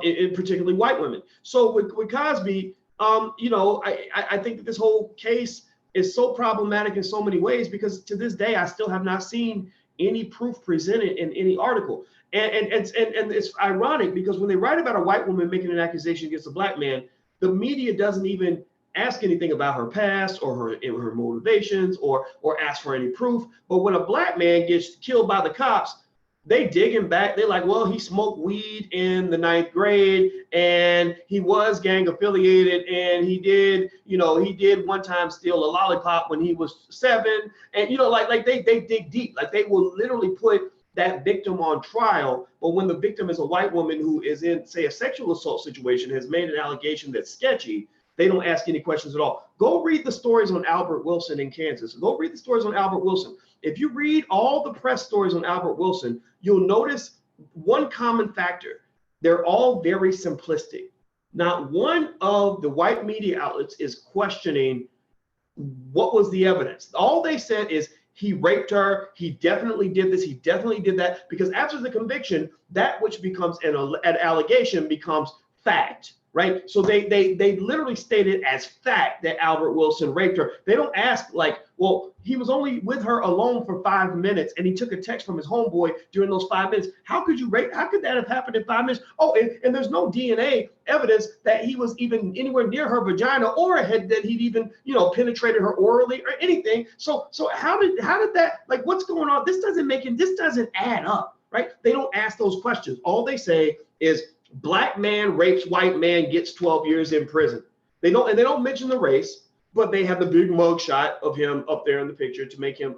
S2: in particularly white women. So with Cosby, I think that this whole case is so problematic in so many ways, because to this day, I still have not seen any proof presented in any article. And it's ironic, because when they write about a white woman making an accusation against a black man, the media doesn't even ask anything about her past or her motivations or ask for any proof. But when a black man gets killed by the cops, they dig him back. They're like, well, he smoked weed in the 9th grade and he was gang affiliated, and he did one time steal a lollipop when he was 7. And like they dig deep. Like, they will literally put that victim on trial. But when the victim is a white woman who is in, say, a sexual assault situation, has made an allegation that's sketchy, they don't ask any questions at all. Go read the stories on Albert Wilson in Kansas. Go read the stories on Albert Wilson. If you read all the press stories on Albert Wilson, you'll notice one common factor. They're all very simplistic. Not one of the white media outlets is questioning what was the evidence. All they said is, he raped her, he definitely did this, he definitely did that, because after the conviction, that which becomes an allegation becomes fact. Right. So they literally stated as fact that Albert Wilson raped her. They don't ask, like, well, he was only with her alone for 5 minutes and he took a text from his homeboy during those 5 minutes. How could you rape? How could that have happened in 5 minutes? Oh, and there's no DNA evidence that he was even anywhere near her vagina, or that he'd even, penetrated her orally or anything. So how did that, like, what's going on? This doesn't add up. Right. They don't ask those questions. All they say is, black man rapes white man, gets 12 years in prison. They don't mention the race, but they have the big mug shot of him up there in the picture to make him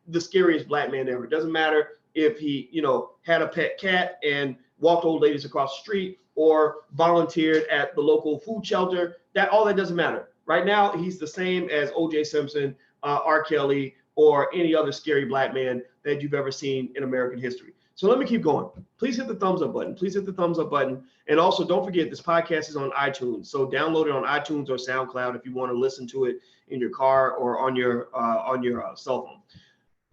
S2: the scariest black man ever. It doesn't matter if he, had a pet cat and walked old ladies across the street, or volunteered at the local food shelter. All that doesn't matter. Right now, he's the same as O.J. Simpson, R. Kelly, or any other scary black man that you've ever seen in American history. So let me keep going. Please hit the thumbs up button. Please hit the thumbs up button. And also, don't forget, this podcast is on iTunes. So download it on iTunes or SoundCloud if you want to listen to it in your car or on your cell phone.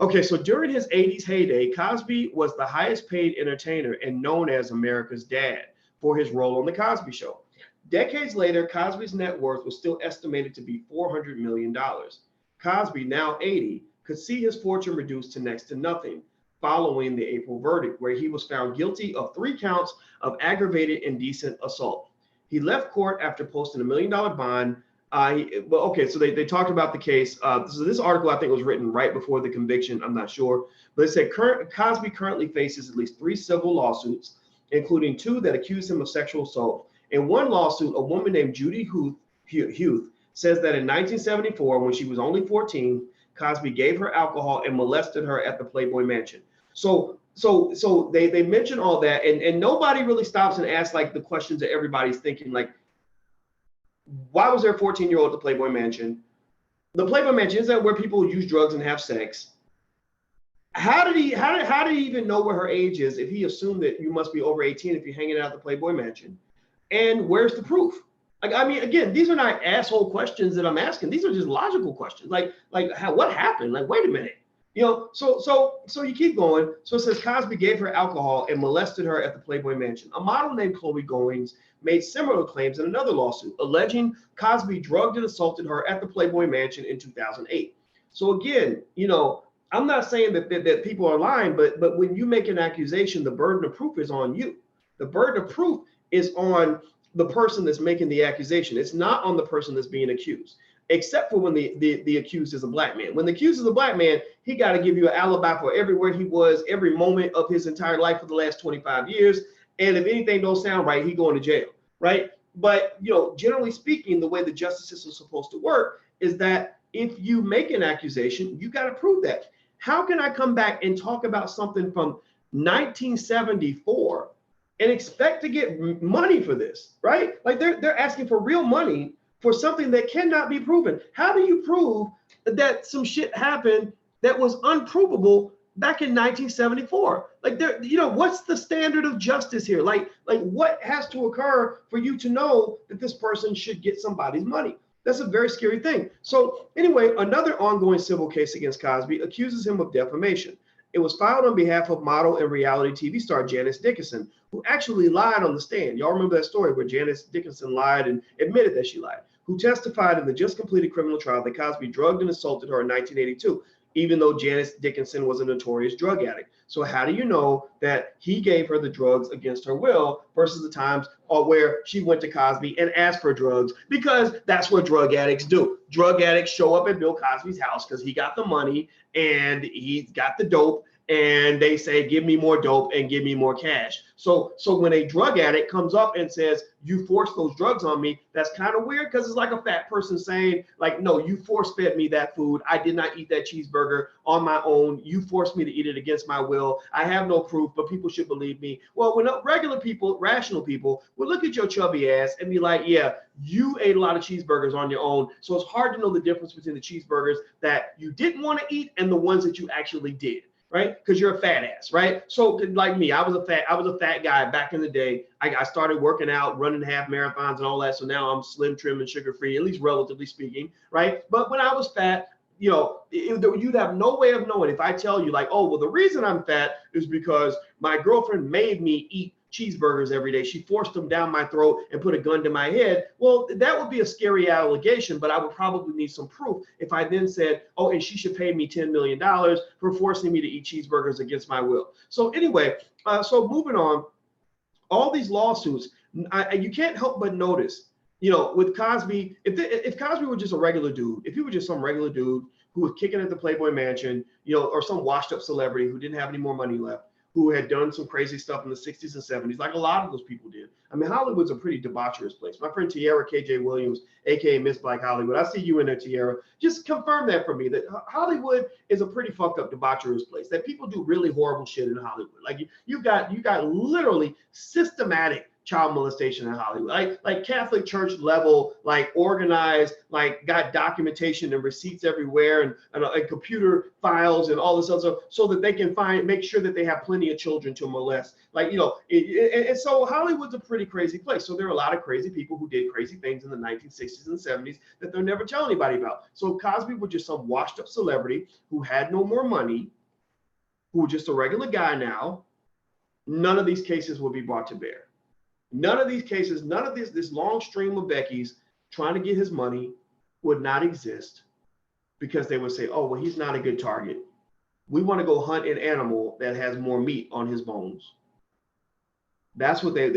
S2: Okay, so during his 80s heyday, Cosby was the highest paid entertainer and known as America's dad for his role on The Cosby Show. Decades later, Cosby's net worth was still estimated to be $400 million. Cosby, now 80, could see his fortune reduced to next to nothing following the April verdict, where he was found guilty of 3 counts of aggravated indecent assault. He left court after posting $1 million bond. So they talked about the case. So this article, I think, was written right before the conviction. I'm not sure. But it said Cosby currently faces at least 3 civil lawsuits, including 2 that accuse him of sexual assault. In one lawsuit, a woman named Judy Huth says that in 1974, when she was only 14, Cosby gave her alcohol and molested her at the Playboy Mansion. So they mention all that, and nobody really stops and asks, like, the questions that everybody's thinking, like, why was there a 14-year-old at the Playboy Mansion? The Playboy Mansion, is that where people use drugs and have sex? How did he even know what her age is if he assumed that you must be over 18 if you're hanging out at the Playboy Mansion? And where's the proof? Like, I mean, again, these are not asshole questions that I'm asking. These are just logical questions. Like what happened? Like, wait a minute. So you keep going. So it says Cosby gave her alcohol and molested her at the Playboy Mansion. A model named Chloe Goings made similar claims in another lawsuit, alleging Cosby drugged and assaulted her at the Playboy Mansion in 2008. So again, I'm not saying that people are lying, but when you make an accusation, the burden of proof is on you. The burden of proof is on the person that's making the accusation. It's not on the person that's being accused, except for when the accused is a black man. When the accused is a black man, he got to give you an alibi for everywhere he was, every moment of his entire life for the last 25 years. And if anything don't sound right, he going to jail, right? But, generally speaking, the way the justice system is supposed to work is that if you make an accusation, you got to prove that. How can I come back and talk about something from 1974 and expect to get money for this, right? Like, they're asking for real money for something that cannot be proven. How do you prove that some shit happened that was unprovable back in 1974. Like there, what's the standard of justice here? Like what has to occur for you to know that this person should get somebody's money? That's a very scary thing. So anyway, another ongoing civil case against Cosby accuses him of defamation. It was filed on behalf of model and reality TV star Janice Dickinson, who actually lied on the stand. Y'all remember that story where Janice Dickinson lied and admitted that she lied, who testified in the just completed criminal trial that Cosby drugged and assaulted her in 1982, even though Janice Dickinson was a notorious drug addict. So how do you know that he gave her the drugs against her will versus the times where she went to Cosby and asked for drugs? Because that's what drug addicts do. Drug addicts show up at Bill Cosby's house because he got the money and he got the dope, and they say, give me more dope and give me more cash. So when a drug addict comes up and says, you forced those drugs on me, that's kind of weird, because it's like a fat person saying, like, no, you force fed me that food. I did not eat that cheeseburger on my own. You forced me to eat it against my will. I have no proof, but people should believe me. Well, when regular people, rational people, will look at your chubby ass and be like, yeah, you ate a lot of cheeseburgers on your own. So it's hard to know the difference between the cheeseburgers that you didn't want to eat and the ones that you actually did. Right? Because you're a fat ass, right? So like me, I was a fat guy back in the day. I started working out, running half marathons and all that. So now I'm slim, trim, and sugar-free, at least relatively speaking, right? But when I was fat, you'd have no way of knowing if I tell you like, oh, well, the reason I'm fat is because my girlfriend made me eat cheeseburgers every day. She forced them down my throat and put a gun to my head. Well, that would be a scary allegation, but I would probably need some proof if I then said, oh, and she should pay me $10 million for forcing me to eat cheeseburgers against my will. So anyway, so moving on, all these lawsuits, you can't help but notice, with Cosby, if Cosby were just a regular dude, if he were just some regular dude who was kicking at the Playboy Mansion, or some washed up celebrity who didn't have any more money left, who had done some crazy stuff in the 60s and 70s, like a lot of those people did. I mean, Hollywood's a pretty debaucherous place. My friend Tiara KJ Williams, aka Miss Black Hollywood, I see you in there, Tiara. Just confirm that for me, that Hollywood is a pretty fucked up debaucherous place, that people do really horrible shit in Hollywood. Like you got literally systematic child molestation in Hollywood, like Catholic Church level, like organized, like got documentation and receipts everywhere and computer files and all this other stuff, so that they can make sure that they have plenty of children to molest. And so Hollywood's a pretty crazy place. So there are a lot of crazy people who did crazy things in the 1960s and 70s that they'll never tell anybody about. So Cosby was just some washed up celebrity who had no more money, who was just a regular guy now. None of these cases will be brought to bear. None of these cases, none of this long stream of Beckys trying to get his money would not exist, because they would say, oh, well, he's not a good target. We want to go hunt an animal that has more meat on his bones. That's what they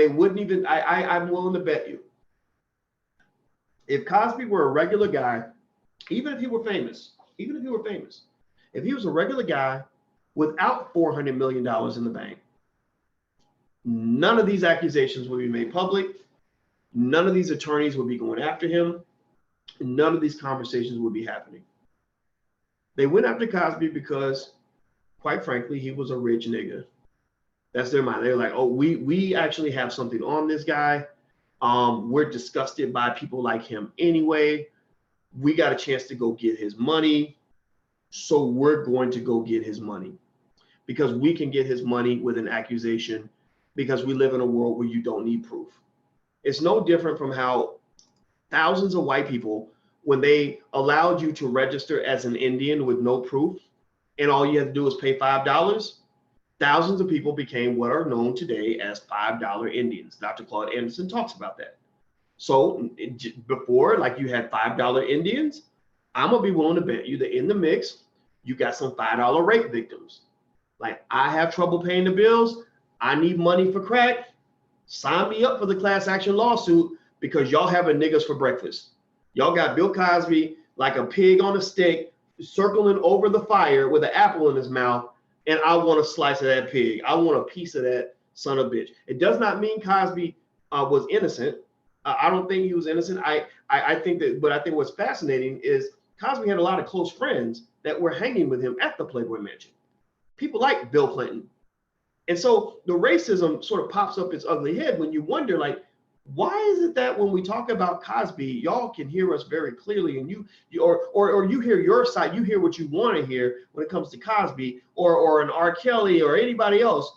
S2: wouldn't even, I'm willing to bet you. If Cosby were a regular guy, even if he were famous, if he was a regular guy without $400 million in the bank, none of these accusations would be made public. None of these attorneys would be going after him. None of these conversations would be happening. They went after Cosby because, quite frankly, he was a rich nigga. That's their mind. They're like, oh, we actually have something on this guy. We're disgusted by people like him anyway. We got a chance to go get his money. So we're going to go get his money, because we can get his money with an accusation, because we live in a world where you don't need proof. It's no different from how thousands of white people, when they allowed you to register as an Indian with no proof, and all you had to do was pay $5, thousands of people became what are known today as $5 Indians. Dr. Claude Anderson talks about that. So before, like, you had $5 Indians, I'm gonna be willing to bet you that in the mix, you got some $5 rape victims. Like, I have trouble paying the bills. I need money for crack. Sign me up for the class action lawsuit, because y'all having niggas for breakfast. Y'all got Bill Cosby like a pig on a stick, circling over the fire with an apple in his mouth, and I want a slice of that pig. I want a piece of that son of a bitch. It does not mean Cosby was innocent. I don't think he was innocent. I think that, but I think what's fascinating is Cosby had a lot of close friends that were hanging with him at the Playboy Mansion. People like Bill Clinton. And so the racism sort of pops up its ugly head when you wonder, like, Why is it that when we talk about Cosby, y'all can hear us very clearly, and or you hear your side, you hear what you want to hear when it comes to Cosby or an R. Kelly or anybody else.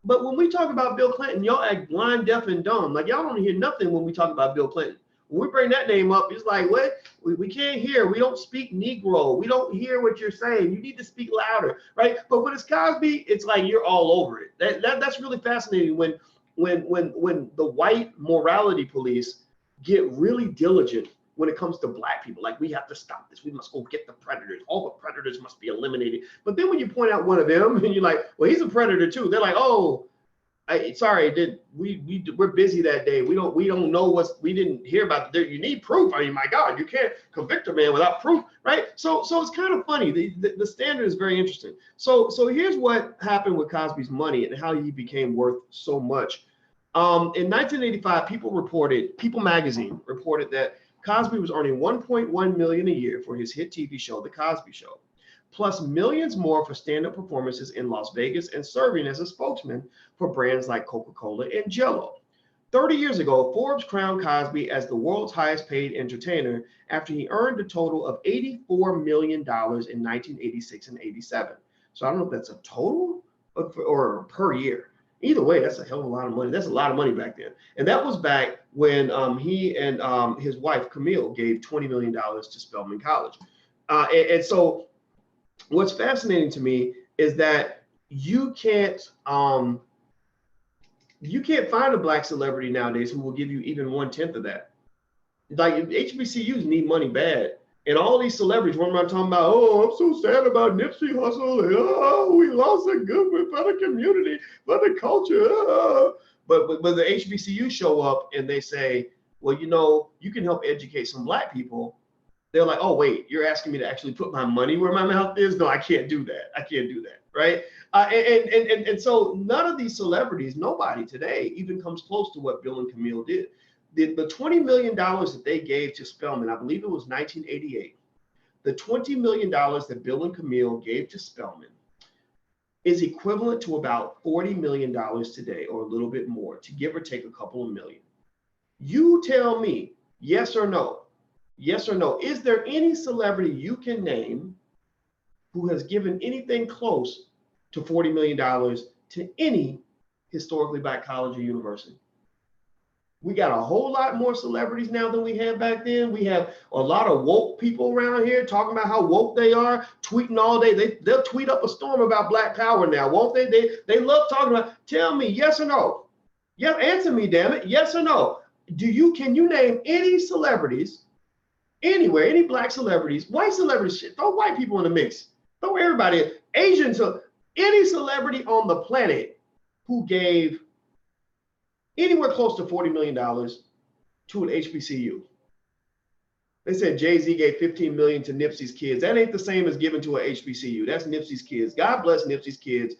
S2: But when we talk about Bill Clinton, y'all act blind, deaf, and dumb. Like y'all don't hear nothing when we talk about Bill Clinton. When we bring that name up, it's like, what? We can't hear. We don't speak Negro. We don't hear what you're saying. You need to speak louder, right? But when it's Cosby, it's like you're all over it. That's really fascinating when the white morality police get really diligent when it comes to black people. Like, we have to stop this. We must go get the predators. All the predators must be eliminated. But then when you point out one of them and you're like, well, he's a predator too. They're like, oh, sorry, we're busy that day. We don't know we didn't hear about it. You need proof. I mean, my God, you can't convict a man without proof, right? So it's kind of funny. The standard is very interesting. So here's what happened with Cosby's money and how he became worth so much. In 1985, People magazine reported that Cosby was earning $1.1 million a year for his hit TV show, The Cosby Show, plus millions more for stand-up performances in Las Vegas and serving as a spokesman for brands like Coca-Cola and Jell-O. 30 years ago, Forbes crowned Cosby as the world's highest paid entertainer after he earned a total of $84 million in 1986 and 87. So I don't know if that's a total or per year. Either way, that's a hell of a lot of money. That's a lot of money back then. And that was back when he and his wife, Camille, gave $20 million to Spelman College. And so what's fascinating to me is that you can't find a black celebrity nowadays who will give you even 1/10 of that. Like, HBCUs need money bad. And all these celebrities, what am I talking about? Oh, I'm so sad about Nipsey Hussle. Oh, we lost a good one for the community, for the culture. Oh. But the HBCU show up and they say, well, you can help educate some black people. They're like, oh, wait, you're asking me to actually put my money where my mouth is? No, I can't do that. I can't do that, right? And so none of these celebrities, nobody today even comes close to what Bill and Camille did. The $20 million that they gave to Spelman, I believe it was 1988, the $20 million that Bill and Camille gave to Spelman is equivalent to about $40 million today, or a little bit more, to give or take a couple of million. You tell me, yes or no? Yes or no? Is there any celebrity you can name who has given anything close to $40 million to any historically black college or university? We got a whole lot more celebrities now than we had back then. We have a lot of woke people around here talking about how woke they are, tweeting all day. They'll tweet up a storm about Black Power now, won't they? They love talking about. Tell me, yes or no? Yeah, answer me, damn it. Yes or no? Can you name any celebrities anywhere, any black celebrities, white celebrities? Shit, throw white people in the mix. Throw everybody in. Asians, any celebrity on the planet who gave anywhere close to $40 million to an HBCU. They said Jay-Z gave $15 million to Nipsey's kids. That ain't the same as giving to an HBCU. That's Nipsey's kids. God bless Nipsey's kids.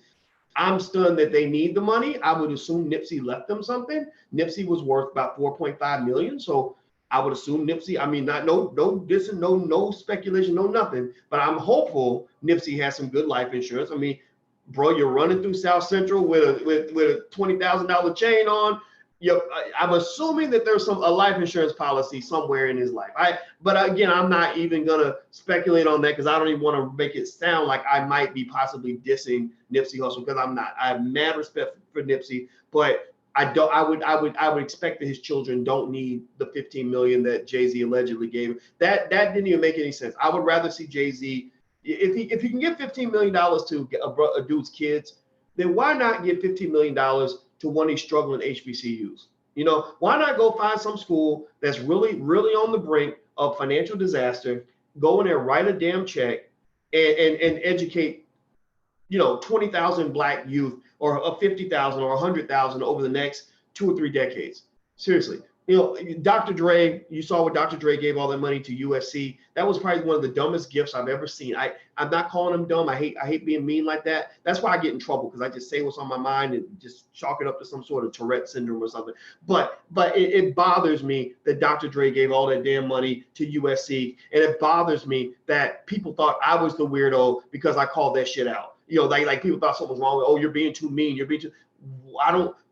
S2: I'm stunned that they need the money. I would assume Nipsey left them something. Nipsey was worth about $4.5 million. So I would assume Nipsey, I mean, no speculation, no nothing, but I'm hopeful Nipsey has some good life insurance. I mean, bro, you're running through South Central with a $20,000 chain on. I'm assuming that there's a life insurance policy somewhere in his life. But again, I'm not even gonna speculate on that because I don't even want to make it sound like I might be possibly dissing Nipsey Hussle, because I'm not. I have mad respect for Nipsey, but I would expect that his children don't need the $15 million that Jay-Z allegedly gave him. That didn't even make any sense. I would rather see Jay-Z. If he can give $15 million to a dude's kids, then why not give $15 million to one of these struggling HBCUs? Why not go find some school that's really, really on the brink of financial disaster, go in there, write a damn check, and educate, 20,000 black youth, or 50,000 or 100,000 over the next 2 or 3 decades. Seriously. Dr. Dre, you saw what Dr. Dre gave all that money to USC. That was probably one of the dumbest gifts I've ever seen. I'm not calling him dumb. I hate being mean like that. That's why I get in trouble, because I just say what's on my mind and just chalk it up to some sort of Tourette syndrome or something. But it bothers me that Dr. Dre gave all that damn money to USC. And it bothers me that people thought I was the weirdo because I called that shit out. Like people thought something was wrong with, oh, you're being too mean. You're being too.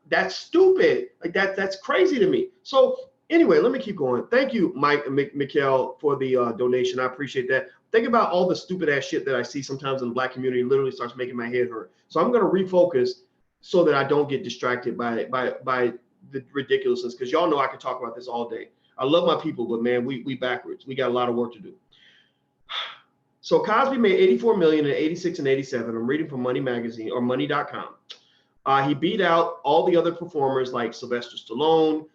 S2: that's stupid. Like that's crazy to me. So anyway, let me keep going. Thank you, Mike and Mikhail, for the donation. I appreciate that. Think about all the stupid ass shit that I see sometimes in the Black community. Literally starts making my head hurt. So I'm going to refocus so that I don't get distracted by the ridiculousness, because y'all know I can talk about this all day. I love my people, but man, we backwards. We got a lot of work to do. So Cosby made 84 million in 86 and 87. I'm reading from Money Magazine or Money.com. He beat out all the other performers like Sylvester Stallone,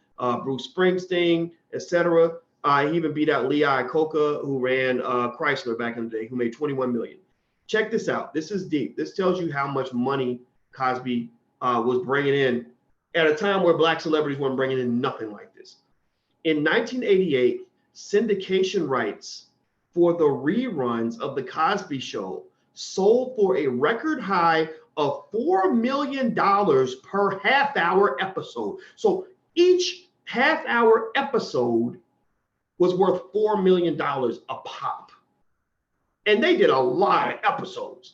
S2: Bruce Springsteen, etc. He even beat out Lee Iacocca, who ran Chrysler back in the day, who made 21 million. Check this out. This is deep. This tells you how much money Cosby was bringing in at a time where Black celebrities weren't bringing in nothing like this. In 1988, syndication rights for the reruns of The Cosby Show sold for a record high of $4 million per half-hour episode. So each half-hour episode was worth $4 million a pop. And they did a lot of episodes.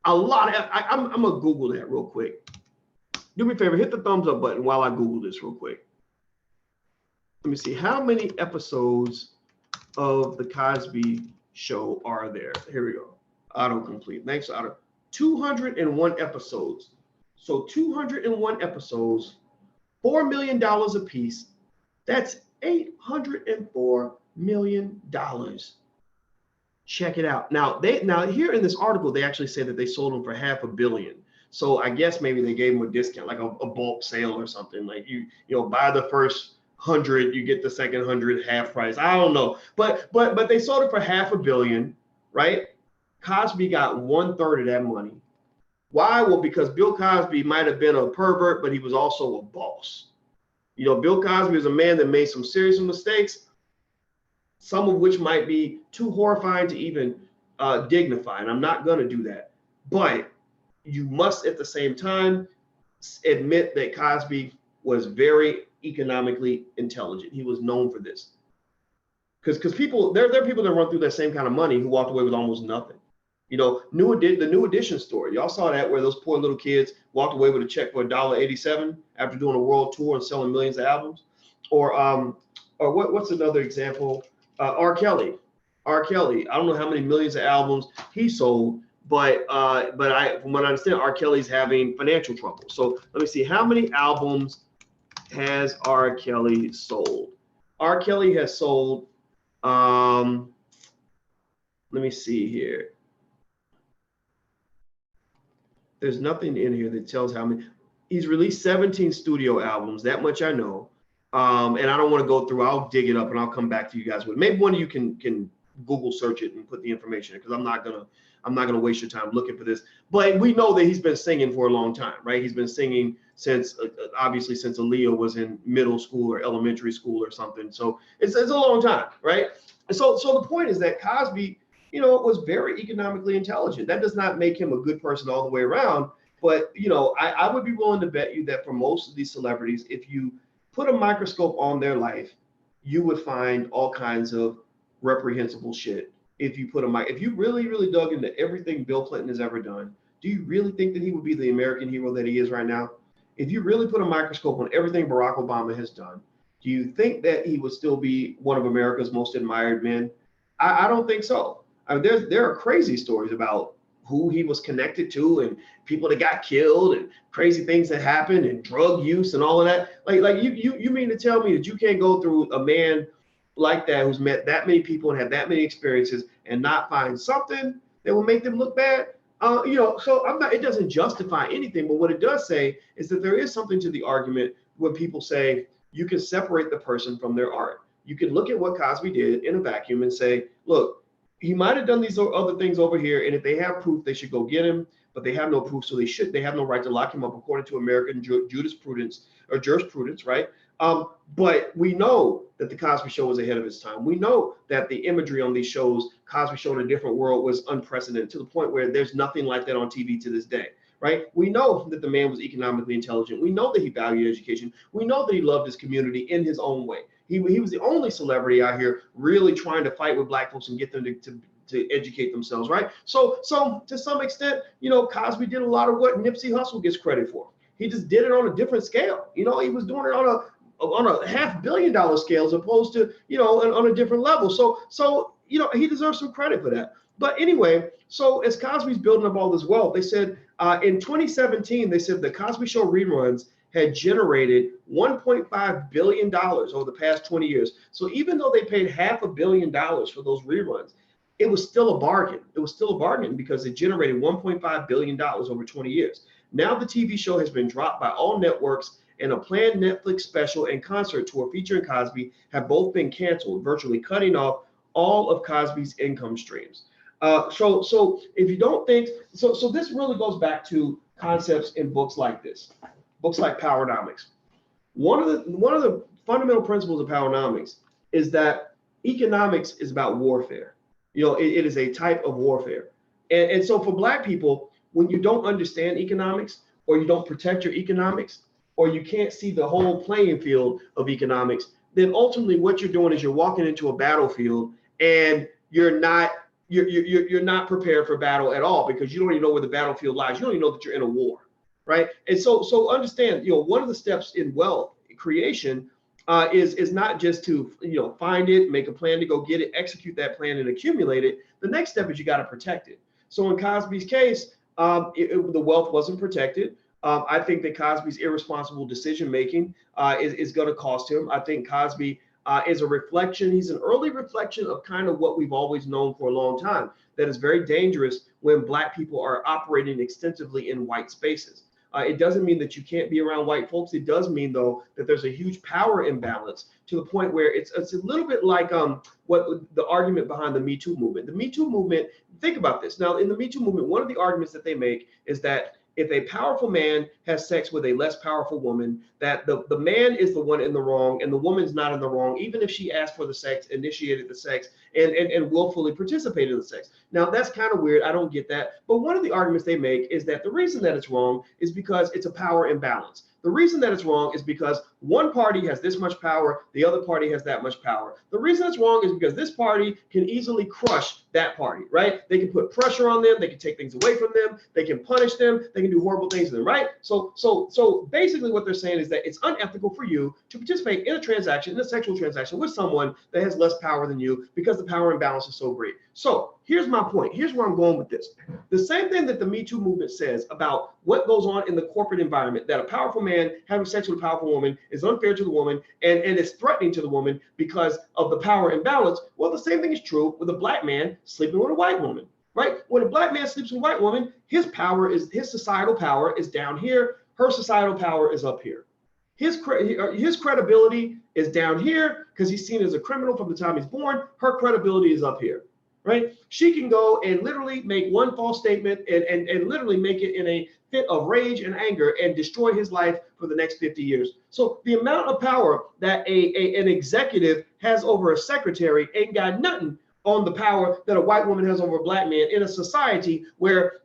S2: I'm going to Google that real quick. Do me a favor, hit the thumbs up button while I Google this real quick. Let me see, how many episodes of The Cosby Show are there? Here we go. Autocomplete. Thanks, Auto. 201 episodes. So 201 episodes, $4 million a piece. That's $804 million. Check it out. Now here in this article, they actually say that they sold them for $500 million. So I guess maybe they gave them a discount, like a bulk sale or something. Like you buy the first 100, you get the second 100 half price. I don't know, but they sold it for $500 million, right? Cosby got 1/3 of that money. Why? Well, because Bill Cosby might have been a pervert, but he was also a boss. Bill Cosby is a man that made some serious mistakes, some of which might be too horrifying to even dignify. And I'm not going to do that. But you must at the same time admit that Cosby was very economically intelligent. He was known for this. Because people, there are people that run through that same kind of money who walked away with almost nothing. The New Edition story. Y'all saw that, where those poor little kids walked away with a check for $1.87 after doing a world tour and selling millions of albums. Or what's another example? R. Kelly. R. Kelly. I don't know how many millions of albums he sold, but from what I understand, R. Kelly's having financial trouble. So let me see, how many albums has R. Kelly sold? R. Kelly has sold, let me see here. There's nothing in here that tells how many. He's released 17 studio albums. That much I know. And I don't want to go through. I'll dig it up and I'll come back to you guys with. Maybe one of you can Google search it and put the information in, because I'm not gonna waste your time looking for this. But we know that he's been singing for a long time, right? He's been singing since obviously since Aaliyah was in middle school or elementary school or something. So it's a long time, right? And so the point is that Cosby, was very economically intelligent. That does not make him a good person all the way around. But, I would be willing to bet you that for most of these celebrities, if you put a microscope on their life, you would find all kinds of reprehensible shit. If you really, really dug into everything Bill Clinton has ever done, do you really think that he would be the American hero that he is right now? If you really put a microscope on everything Barack Obama has done, do you think that he would still be one of America's most admired men? I don't think so. I mean, there are crazy stories about who he was connected to and people that got killed and crazy things that happened and drug use and all of that. Like you mean to tell me that you can't go through a man like that who's met that many people and had that many experiences and not find something that will make them look bad? So it doesn't justify anything, but what it does say is that there is something to the argument when people say you can separate the person from their art. You can look at what Cosby did in a vacuum and say, look, he might have done these other things over here, and if they have proof, they should go get him. But they have no proof, so they have no right to lock him up according to American jurisprudence, right? But we know that the Cosby Show was ahead of its time. We know that the imagery on these shows, Cosby Show in a Different World, was unprecedented to the point where there's nothing like that on TV to this day, right? We know that the man was economically intelligent. We know that he valued education. We know that he loved his community in his own way. He was the only celebrity out here really trying to fight with Black folks and get them to educate themselves, right? So to some extent, Cosby did a lot of what Nipsey Hussle gets credit for. He just did it on a different scale. He was doing it on a $500 million scale as opposed to, on a different level. So he deserves some credit for that. But anyway, so as Cosby's building up all this wealth, they said in 2017, they said the Cosby Show reruns had generated $1.5 billion over the past 20 years. So even though they paid $500 million for those reruns, it was still a bargain. It was still a bargain because it generated $1.5 billion over 20 years. Now the TV show has been dropped by all networks, and a planned Netflix special and concert tour featuring Cosby have both been canceled, virtually cutting off all of Cosby's income streams. So if you don't think, so this really goes back to concepts in books like this, books like Powernomics. One of the fundamental principles of Powernomics is that economics is about warfare. It is a type of warfare. And so for Black people, when you don't understand economics, or you don't protect your economics, or you can't see the whole playing field of economics, then ultimately what you're doing is you're walking into a battlefield and you're not prepared for battle at all, because you don't even know where the battlefield lies. You don't even know that you're in a war, right? And so understand, one of the steps in wealth creation is not just to find it, make a plan to go get it, execute that plan, and accumulate it. The next step is you got to protect it. So in Cosby's case, the wealth wasn't protected. I think that Cosby's irresponsible decision making is going to cost him. I think Cosby is a reflection. He's an early reflection of kind of what we've always known for a long time, that is very dangerous when Black people are operating extensively in white spaces. It doesn't mean that you can't be around white folks. It does mean, though, that there's a huge power imbalance to the point where it's a little bit like what the argument behind the Me Too movement. The Me Too movement, think about this. Now, in the Me Too movement, one of the arguments that they make is that if a powerful man has sex with a less powerful woman, that the man is the one in the wrong and the woman's not in the wrong, even if she asked for the sex, initiated the sex, and willfully participated in the sex. Now, that's kind of weird. I don't get that. But one of the arguments they make is that the reason that it's wrong is because it's a power imbalance. The reason that it's wrong is because one party has this much power, the other party has that much power. The reason it's wrong is because this party can easily crush that party, right? They can put pressure on them, they can take things away from them, they can punish them, they can do horrible things to them, right? So basically what they're saying is that it's unethical for you to participate in a transaction, in a sexual transaction with someone that has less power than you, because the power imbalance is so great. So here's my point. Here's where I'm going with this. The same thing that the Me Too movement says about what goes on in the corporate environment, that a powerful man having sex with a powerful woman is unfair to the woman and is threatening to the woman because of the power imbalance. Well, the same thing is true with a Black man sleeping with a white woman, right? When a Black man sleeps with a white woman, his societal power is down here. Her societal power is up here. His credibility is down here because he's seen as a criminal from the time he's born. Her credibility is up here. Right? She can go and literally make one false statement and literally make it in a fit of rage and anger and destroy his life for the next 50 years. So the amount of power that an executive has over a secretary ain't got nothing on the power that a white woman has over a Black man in a society where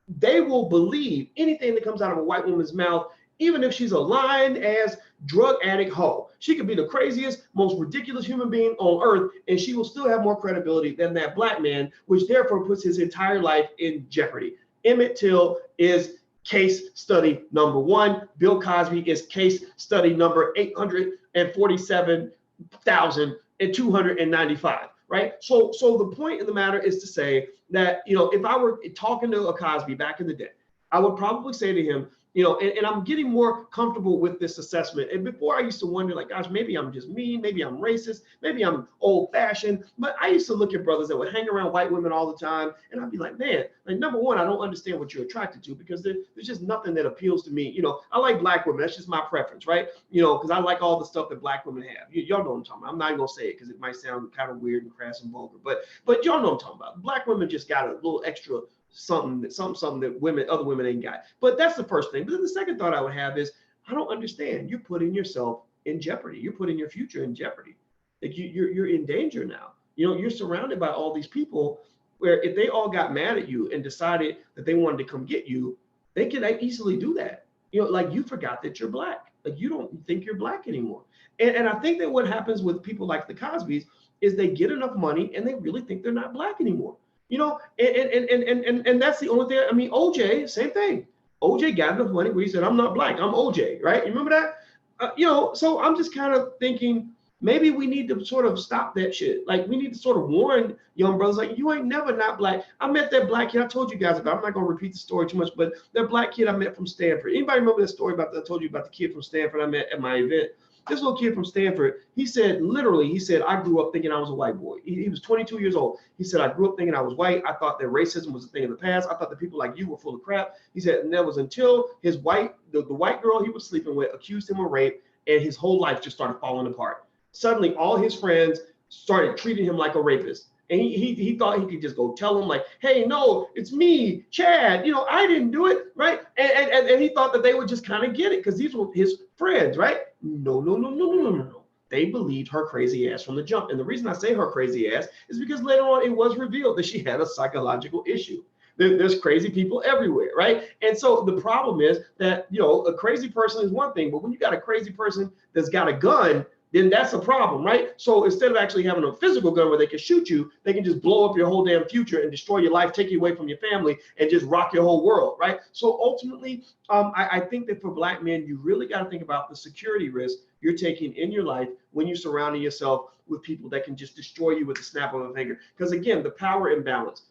S2: they will believe anything that comes out of a white woman's mouth, even if she's a lying ass drug addict hoe. She could be the craziest, most ridiculous human being on earth, and she will still have more credibility than that Black man, which therefore puts his entire life in jeopardy. Emmett Till is case study number one. Bill Cosby is case study number 847,295. Right? So the point of the matter is to say that, if I were talking to a Cosby back in the day, I would probably say to him, and I'm getting more comfortable with this assessment. And before I used to wonder, like, gosh, maybe I'm just mean, maybe I'm racist, maybe I'm old fashioned. But I used to look at brothers that would hang around white women all the time. And I'd be like, man, like, number one, I don't understand what you're attracted to, because there's just nothing that appeals to me. I like Black women. That's just my preference, right? Because I like all the stuff that Black women have. Y'all know what I'm talking about. I'm not going to say it because it might sound kind of weird and crass and vulgar. But y'all know what I'm talking about. Black women just got a little extra something that other women ain't got. But that's the first thing. But then the second thought I would have is, I don't understand. You're putting yourself in jeopardy. You're putting your future in jeopardy. Like you're in danger now. You're surrounded by all these people where if they all got mad at you and decided that they wanted to come get you, they could easily do that. Like, you forgot that you're Black. Like, you don't think you're Black anymore. And I think that what happens with people like the Cosbys is they get enough money and they really think they're not Black anymore. And that's the only thing. I mean, OJ, same thing. OJ got enough money where he said, I'm not black, I'm OJ, right? You remember that? So I'm just kind of thinking maybe we need to sort of stop that shit. Like we need to sort of warn young brothers, like you ain't never not black. I met that black kid. I told you guys about. I'm not gonna repeat the story too much, but that black kid I met from Stanford. Anybody remember that story about that? I told you about the kid from Stanford I met at my event. This little kid from Stanford, he said, literally, he said, I grew up thinking I was a white boy. He was 22 years old. He said, I grew up thinking I was white. I thought that racism was a thing of the past. I thought that people like you were full of crap. He said, and that was until his the white girl he was sleeping with accused him of rape, and his whole life just started falling apart. Suddenly, all his friends started treating him like a rapist. And he thought he could just go tell them like, hey, no, it's me, Chad. I didn't do it, right? And he thought that they would just kind of get it because these were his friends, right? No, no, no, no, no, no, no. They believed her crazy ass from the jump. And the reason I say her crazy ass is because later on it was revealed that she had a psychological issue. There's crazy people everywhere, right? And so the problem is that, a crazy person is one thing, but when you got a crazy person that's got a gun, then that's a problem, right? So instead of actually having a physical gun where they can shoot you, they can just blow up your whole damn future and destroy your life, take you away from your family, and just rock your whole world, right? So ultimately, I think that for black men, you really got to think about the security risk you're taking in your life when you're surrounding yourself with people that can just destroy you with the snap of a finger. Because again, the power imbalance.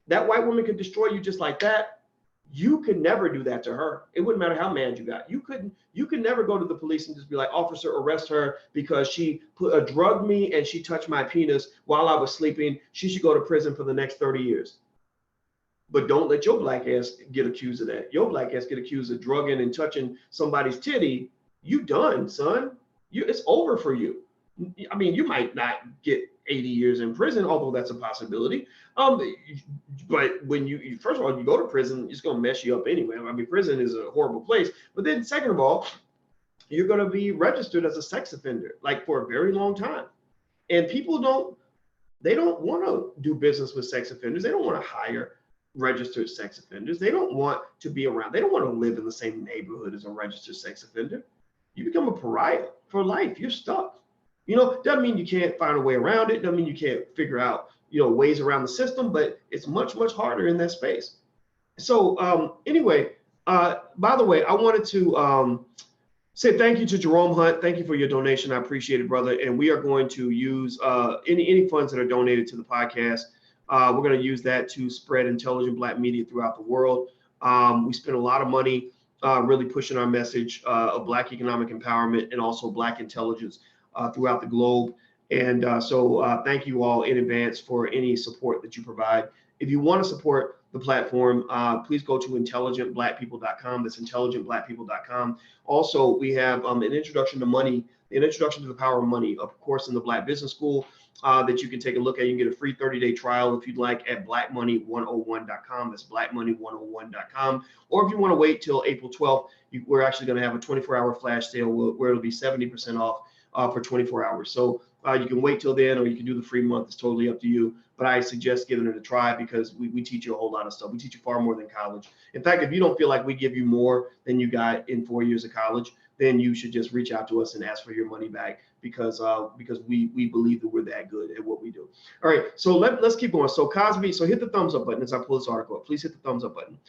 S2: That white woman could destroy you just like that. You could never do that to her. It wouldn't matter how mad you got. You could never go to the police and just be like, officer, arrest her because she drugged me and she touched my penis while I was sleeping. She should go to prison for the next 30 years. But don't let your black ass get accused of that. Your black ass get accused of drugging and touching somebody's titty. You done, son. It's over for you. I mean, you might not get 80 years in prison, although that's a possibility. But when you first of all, you go to prison, it's going to mess you up anyway. I mean, prison is a horrible place. But then second of all, you're going to be registered as a sex offender, like for a very long time. And people don't want to do business with sex offenders. They don't want to hire registered sex offenders. They don't want to be around. They don't want to live in the same neighborhood as a registered sex offender. You become a pariah for life. You're stuck. Doesn't mean you can't find a way around it. Doesn't mean you can't figure out, ways around the system, but it's much, much harder in that space. So anyway, by the way, I wanted to say thank you to Jerome Hunt. Thank you for your donation. I appreciate it, brother. And we are going to use any funds that are donated to the podcast. We're going to use that to spread intelligent black media throughout the world. We spend a lot of money really pushing our message of black economic empowerment and also black intelligence throughout the globe. And so thank you all in advance for any support that you provide. If you want to support the platform, please go to intelligentblackpeople.com. That's intelligentblackpeople.com. Also, we have an introduction to money, an introduction to the power of money, of course, in the Black Business School that you can take a look at. You can get a free 30-day trial if you'd like at blackmoney101.com. That's blackmoney101.com. Or if you want to wait till April 12th, we're actually going to have a 24-hour flash sale where it'll be 70% off for 24 hours. So you can wait till then, or you can do the free month. It's totally up to you. But I suggest giving it a try because we teach you a whole lot of stuff. We teach you far more than college. In fact, if you don't feel like we give you more than you got in 4 years of college, then you should just reach out to us and ask for your money back because we believe that we're that good at what we do. All right, so let's keep going. So Cosby, so hit the thumbs up button as I pull this article up. Please hit the thumbs up button.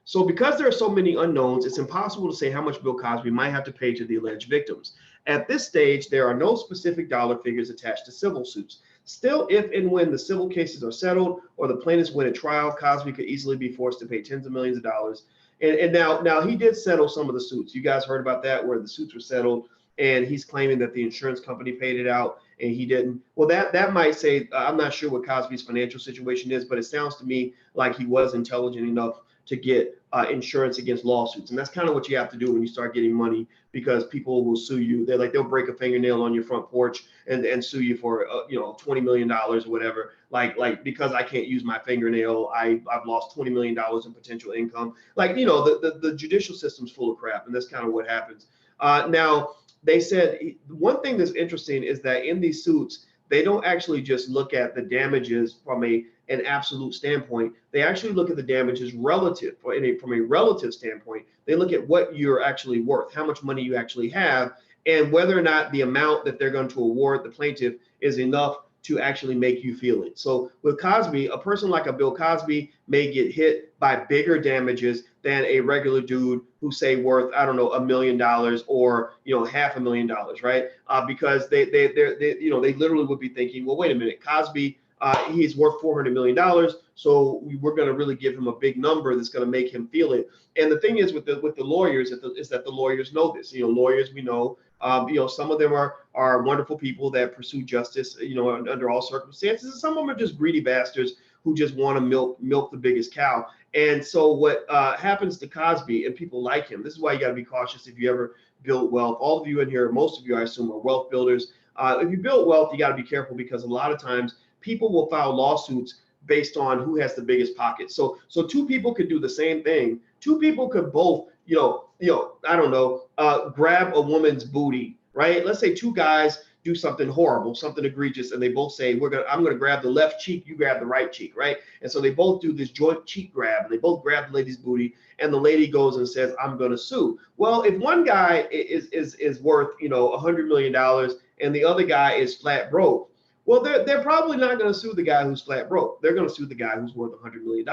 S2: So because there are so many unknowns, it's impossible to say how much Bill Cosby might have to pay to the alleged victims. At this stage, there are no specific dollar figures attached to civil suits. Still, if and when the civil cases are settled or the plaintiffs win a trial, Cosby could easily be forced to pay tens of millions of dollars. And now he did settle some of the suits. You guys heard about that, where the suits were settled, and he's claiming that the insurance company paid it out and he didn't. Well, that might say, I'm not sure what Cosby's financial situation is, but it sounds to me like he was intelligent enough to get insurance against lawsuits. And that's kind of what you have to do when you start getting money, because people will sue you. They'll break a fingernail on your front porch and sue you for $20 million or whatever. Like because I can't use my fingernail, I've lost $20 million in potential income. The judicial system's full of crap, and that's kind of what happens. Now, they said one thing that's interesting is that in these suits, they don't actually just look at the damages from an absolute standpoint. They actually look at the damages relative, from a relative standpoint. They look at what you're actually worth, how much money you actually have, and whether or not the amount that they're going to award the plaintiff is enough to actually make you feel it. So with Cosby, a person like a Bill Cosby may get hit by bigger damages than a regular dude who say worth, I don't know, $1 million or, $500,000, right? Because they they literally would be thinking, well, wait a minute, Cosby, he's worth $400 million, so we're going to really give him a big number that's going to make him feel it. And the thing is with the lawyers is that the lawyers know this. Lawyers, we know, some of them are wonderful people that pursue justice, under all circumstances, and some of them are just greedy bastards who just want to milk the biggest cow. And so what happens to Cosby and people like him, this is why you got to be cautious if you ever build wealth. All of you in here, most of you, I assume, are wealth builders. If you build wealth, you got to be careful, because a lot of times people will file lawsuits based on who has the biggest pocket. So two people could do the same thing. Two people could both, I don't know, grab a woman's booty, right? Let's say two guys do something horrible, something egregious, and they both say, I'm gonna grab the left cheek, you grab the right cheek, right? And so they both do this joint cheek grab, and they both grab the lady's booty, and the lady goes and says, I'm gonna sue. Well, if one guy is worth, $100 million and the other guy is flat broke, well, they're probably not going to sue the guy who's flat broke. They're going to sue the guy who's worth $100 million,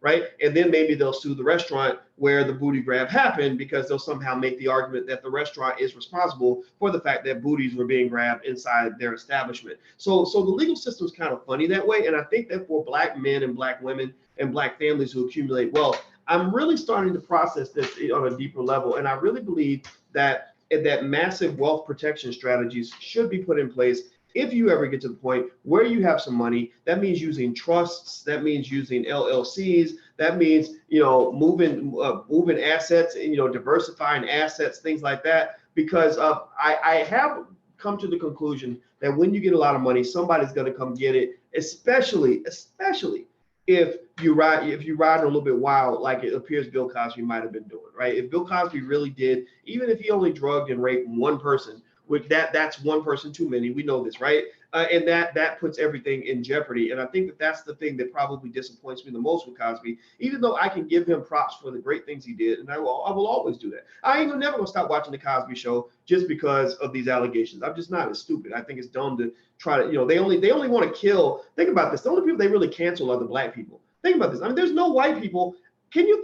S2: right? And then maybe they'll sue the restaurant where the booty grab happened, because they'll somehow make the argument that the restaurant is responsible for the fact that booties were being grabbed inside their establishment. So the legal system is kind of funny that way. And I think that for Black men and Black women and Black families who accumulate wealth, I'm really starting to process this on a deeper level. And I really believe that massive wealth protection strategies should be put in place. If you ever get to the point where you have some money, that means using trusts, that means using LLCs, that means, moving assets, and, diversifying assets, things like that. Because I have come to the conclusion that when you get a lot of money, somebody's going to come get it, especially if you ride a little bit wild, like it appears Bill Cosby might have been doing, right? If Bill Cosby really did, even if he only drugged and raped one person, which that's one person too many. We know this, right? And that puts everything in jeopardy. And I think that's the thing that probably disappoints me the most with Cosby, even though I can give him props for the great things he did. And I will always do that. I ain't never gonna stop watching the Cosby Show just because of these allegations. I'm just not as stupid. I think it's dumb to try to, they only want to kill. Think about this. The only people they really cancel are the Black people. Think about this. I mean, there's no white people. Can you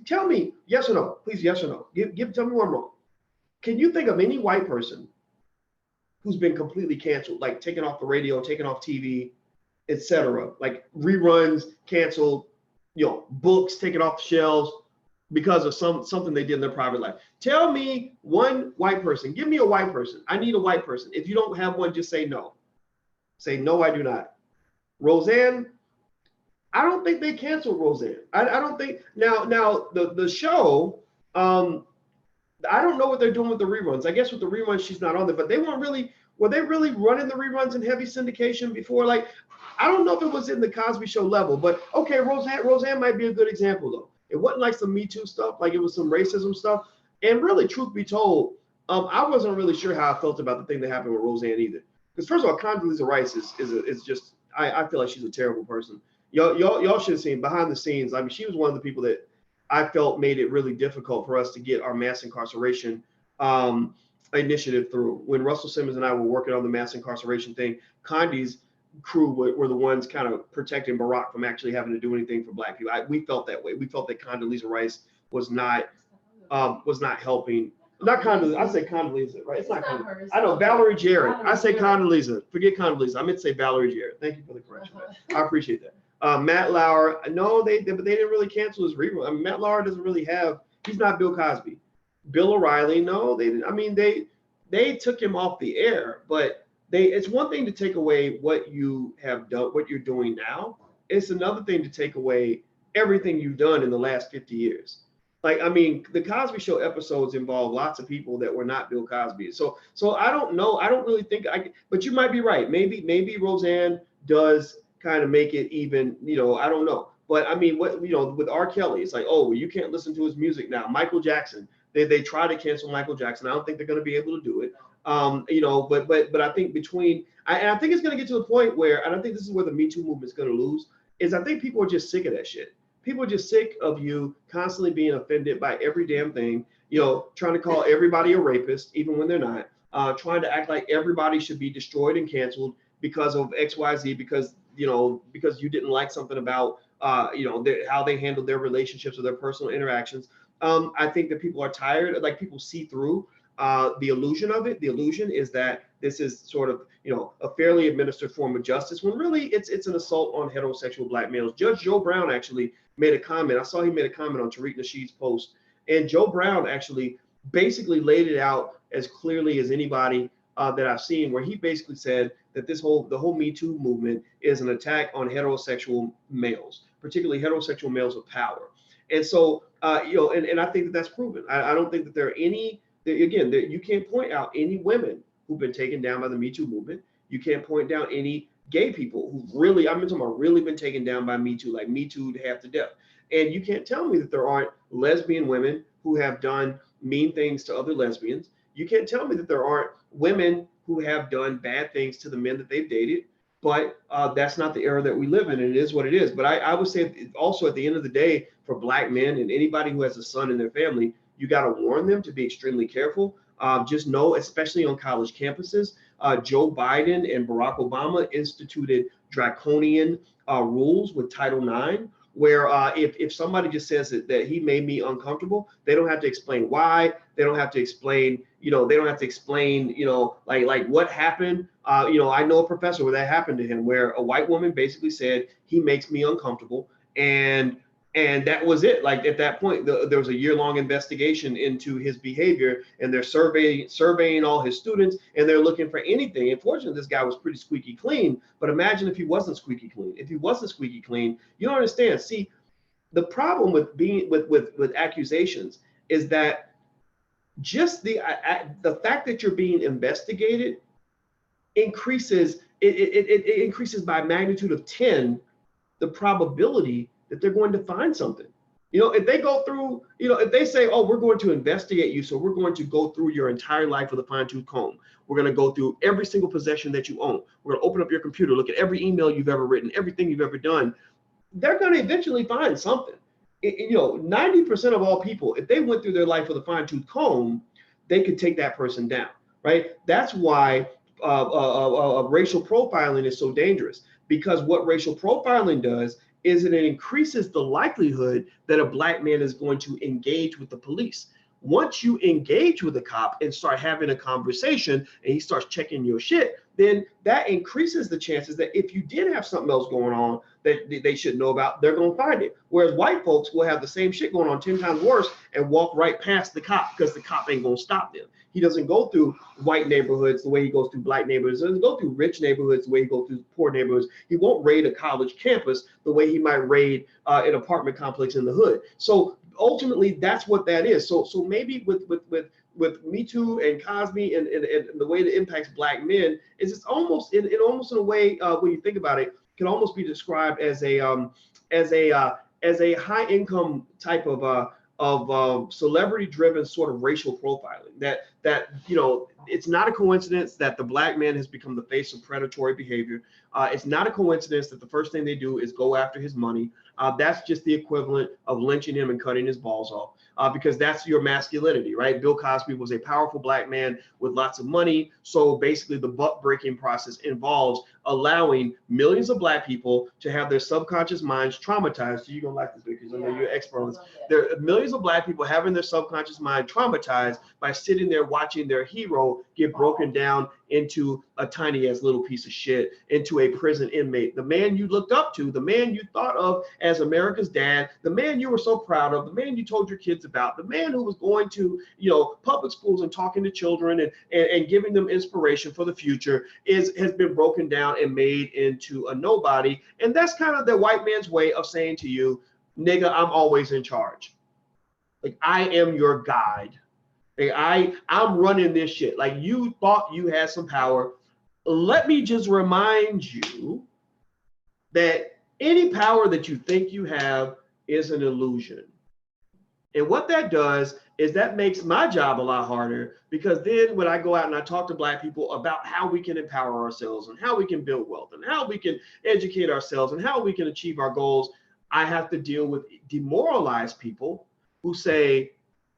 S2: tell me yes or no, please, yes or no. Tell me one wrong. Can you think of any white person who's been completely canceled, like taken off the radio, taken off TV, etc., like reruns canceled, books taken off the shelves because of something they did in their private life? Tell me one white person. Give me a white person. I need a white person. If you don't have one, just say no. Say no, I do not. Roseanne, I don't think they canceled Roseanne. I don't think now the show. I don't know what they're doing with the reruns. I guess with the reruns, she's not on there, but were they really running the reruns in heavy syndication before? Like, I don't know if it was in the Cosby Show level, but okay, Roseanne might be a good example though. It wasn't like some Me Too stuff, like it was some racism stuff. And really, truth be told, I wasn't really sure how I felt about the thing that happened with Roseanne either. Because first of all, Condoleezza Rice is just, I feel like she's a terrible person. Y'all should have seen behind the scenes. I mean, she was one of the people that I felt made it really difficult for us to get our mass incarceration initiative through. When Russell Simmons and I were working on the mass incarceration thing, Condi's crew were the ones kind of protecting Barack from actually having to do anything for Black people. We felt that way. We felt that Condoleezza Rice was not helping. Not Condoleezza. I say Condoleezza, right? It's not Condoleezza. I know Valerie Jarrett. I say Condoleezza. Forget Condoleezza. I meant to say Valerie Jarrett. Thank you for the correction. I appreciate that. Matt Lauer, no, but they didn't really cancel his rerun. I mean, Matt Lauer doesn't really he's not Bill Cosby. Bill O'Reilly, no, they didn't. I mean, they took him off the air, but it's one thing to take away what you have done, what you're doing now. It's another thing to take away everything you've done in the last 50 years. Like, I mean, the Cosby Show episodes involve lots of people that were not Bill Cosby. So I don't know. I don't really think but you might be right. Maybe Roseanne does kind of make it even, I don't know. But I mean, with R. Kelly, it's like, oh, well, you can't listen to his music now. Michael Jackson, they try to cancel Michael Jackson. I don't think they're going to be able to do it. But I think I think it's going to get to the point where, and I think this is where the Me Too movement is going to lose, is I think people are just sick of that shit. People are just sick of you constantly being offended by every damn thing, trying to call everybody a rapist, even when they're not, trying to act like everybody should be destroyed and canceled because of XYZ, because you didn't like something about how they handle their relationships or their personal interactions. I think that people are tired, like people see through the illusion of it. The illusion is that this is sort of, a fairly administered form of justice, when really it's an assault on heterosexual Black males. Judge Joe Brown actually made a comment. I saw he made a comment on Tariq Nasheed's post, and Joe Brown actually basically laid it out as clearly as anybody that I've seen, where he basically said that the whole Me Too movement is an attack on heterosexual males, particularly heterosexual males of power. And so, and I think that that's proven. I don't think that there are any, again, you can't point out any women who've been taken down by the Me Too movement. You can't point down any gay people who really, I'm talking about really been taken down by Me Too, like Me Too'd half to death. And you can't tell me that there aren't lesbian women who have done mean things to other lesbians. You can't tell me that there aren't women who have done bad things to the men that they've dated. But that's not the era that we live in, and it is what it is. But I would say also, at the end of the day, for Black men and anybody who has a son in their family, you got to warn them to be extremely careful. Just know, especially on college campuses, Joe Biden and Barack Obama instituted draconian rules with Title IX, where if somebody just says that he made me uncomfortable, they don't have to explain why. They don't have to explain, they don't have to explain, like what happened. I know a professor where that happened to him, where a white woman basically said he makes me uncomfortable, and that was it. Like at that point, there was a year-long investigation into his behavior, and they're surveying all his students, and they're looking for anything. Unfortunately, this guy was pretty squeaky clean, but imagine if he wasn't squeaky clean. If he wasn't squeaky clean, you don't understand. See, the problem with being with accusations is that just the fact that you're being investigated increases it increases by a magnitude of 10 the probability that they're going to find something. If they go through, if they say, oh, we're going to investigate you, so we're going to go through your entire life with a fine-tooth comb. We're going to go through every single possession that you own. We're going to open up your computer, look at every email you've ever written, everything you've ever done. They're going to eventually find something. 90% of all people, if they went through their life with a fine-tooth comb, they could take that person down, right? That's why racial profiling is so dangerous, because what racial profiling does is it increases the likelihood that a Black man is going to engage with the police. Once you engage with a cop and start having a conversation and he starts checking your shit, then that increases the chances that if you did have something else going on that they should know about, they're going to find it. Whereas white folks will have the same shit going on 10 times worse and walk right past the cop because the cop ain't going to stop them. He doesn't go through white neighborhoods the way he goes through Black neighborhoods. He doesn't go through rich neighborhoods the way he goes through poor neighborhoods. He won't raid a college campus the way he might raid an apartment complex in the hood. So ultimately, that's what that is. So maybe with Me Too and Cosby and the way it impacts Black men is it's almost in a way, when you think about it, can almost be described as a high income type of celebrity-driven sort of racial profiling. That it's not a coincidence that the Black man has become the face of predatory behavior. It's not a coincidence that the first thing they do is go after his money. That's just the equivalent of lynching him and cutting his balls off, because that's your masculinity, right? Bill Cosby was a powerful Black man with lots of money. So basically the butt breaking process involves allowing millions of Black people to have their subconscious minds traumatized. So you're going to like this because I know you're an expert on this. There are millions of Black people having their subconscious mind traumatized by sitting there watching their hero get broken down into a tiny ass little piece of shit, into a prison inmate. The man you looked up to, the man you thought of as America's dad, the man you were so proud of, the man you told your kids about, the man who was going to, public schools and talking to children and giving them inspiration for the future has been broken down and made into a nobody. And that's kind of the white man's way of saying to you, nigga, I'm always in charge. Like, I am your guide. Like, I'm running this shit. Like, you thought you had some power. Let me just remind you that any power that you think you have is an illusion. And what that does is that makes my job a lot harder, because then when I go out and I talk to Black people about how we can empower ourselves and how we can build wealth and how we can educate ourselves and how we can achieve our goals, I have to deal with demoralized people who say,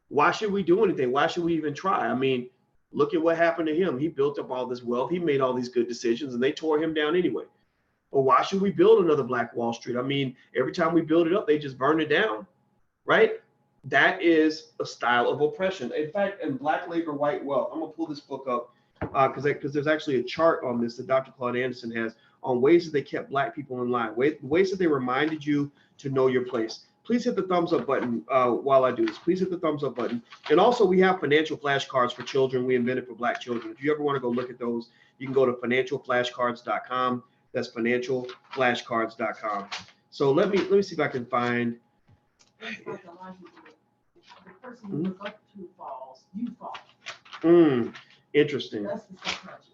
S2: why should we do anything? Why should we even try? I mean, look at what happened to him. He built up all this wealth. He made all these good decisions and they tore him down anyway. Or why should we build another Black Wall Street? I mean, every time we build it up, they just burn it down, right? That is a style of oppression. In fact, in Black Labor, White Wealth, I'm gonna pull this book up because there's actually a chart on this that Dr. Claude Anderson has on ways that they kept Black people in line, ways that they reminded you to know your place. Please hit the thumbs up button while I do this. Please hit the thumbs up button. And also, we have financial flashcards for children. We invented for Black children. If you ever want to go look at those, you can go to financialflashcards.com. That's financialflashcards.com. So let me see if I can find.
S3: The person you look up to falls, you fall.
S2: Interesting.
S3: That's the subconscious.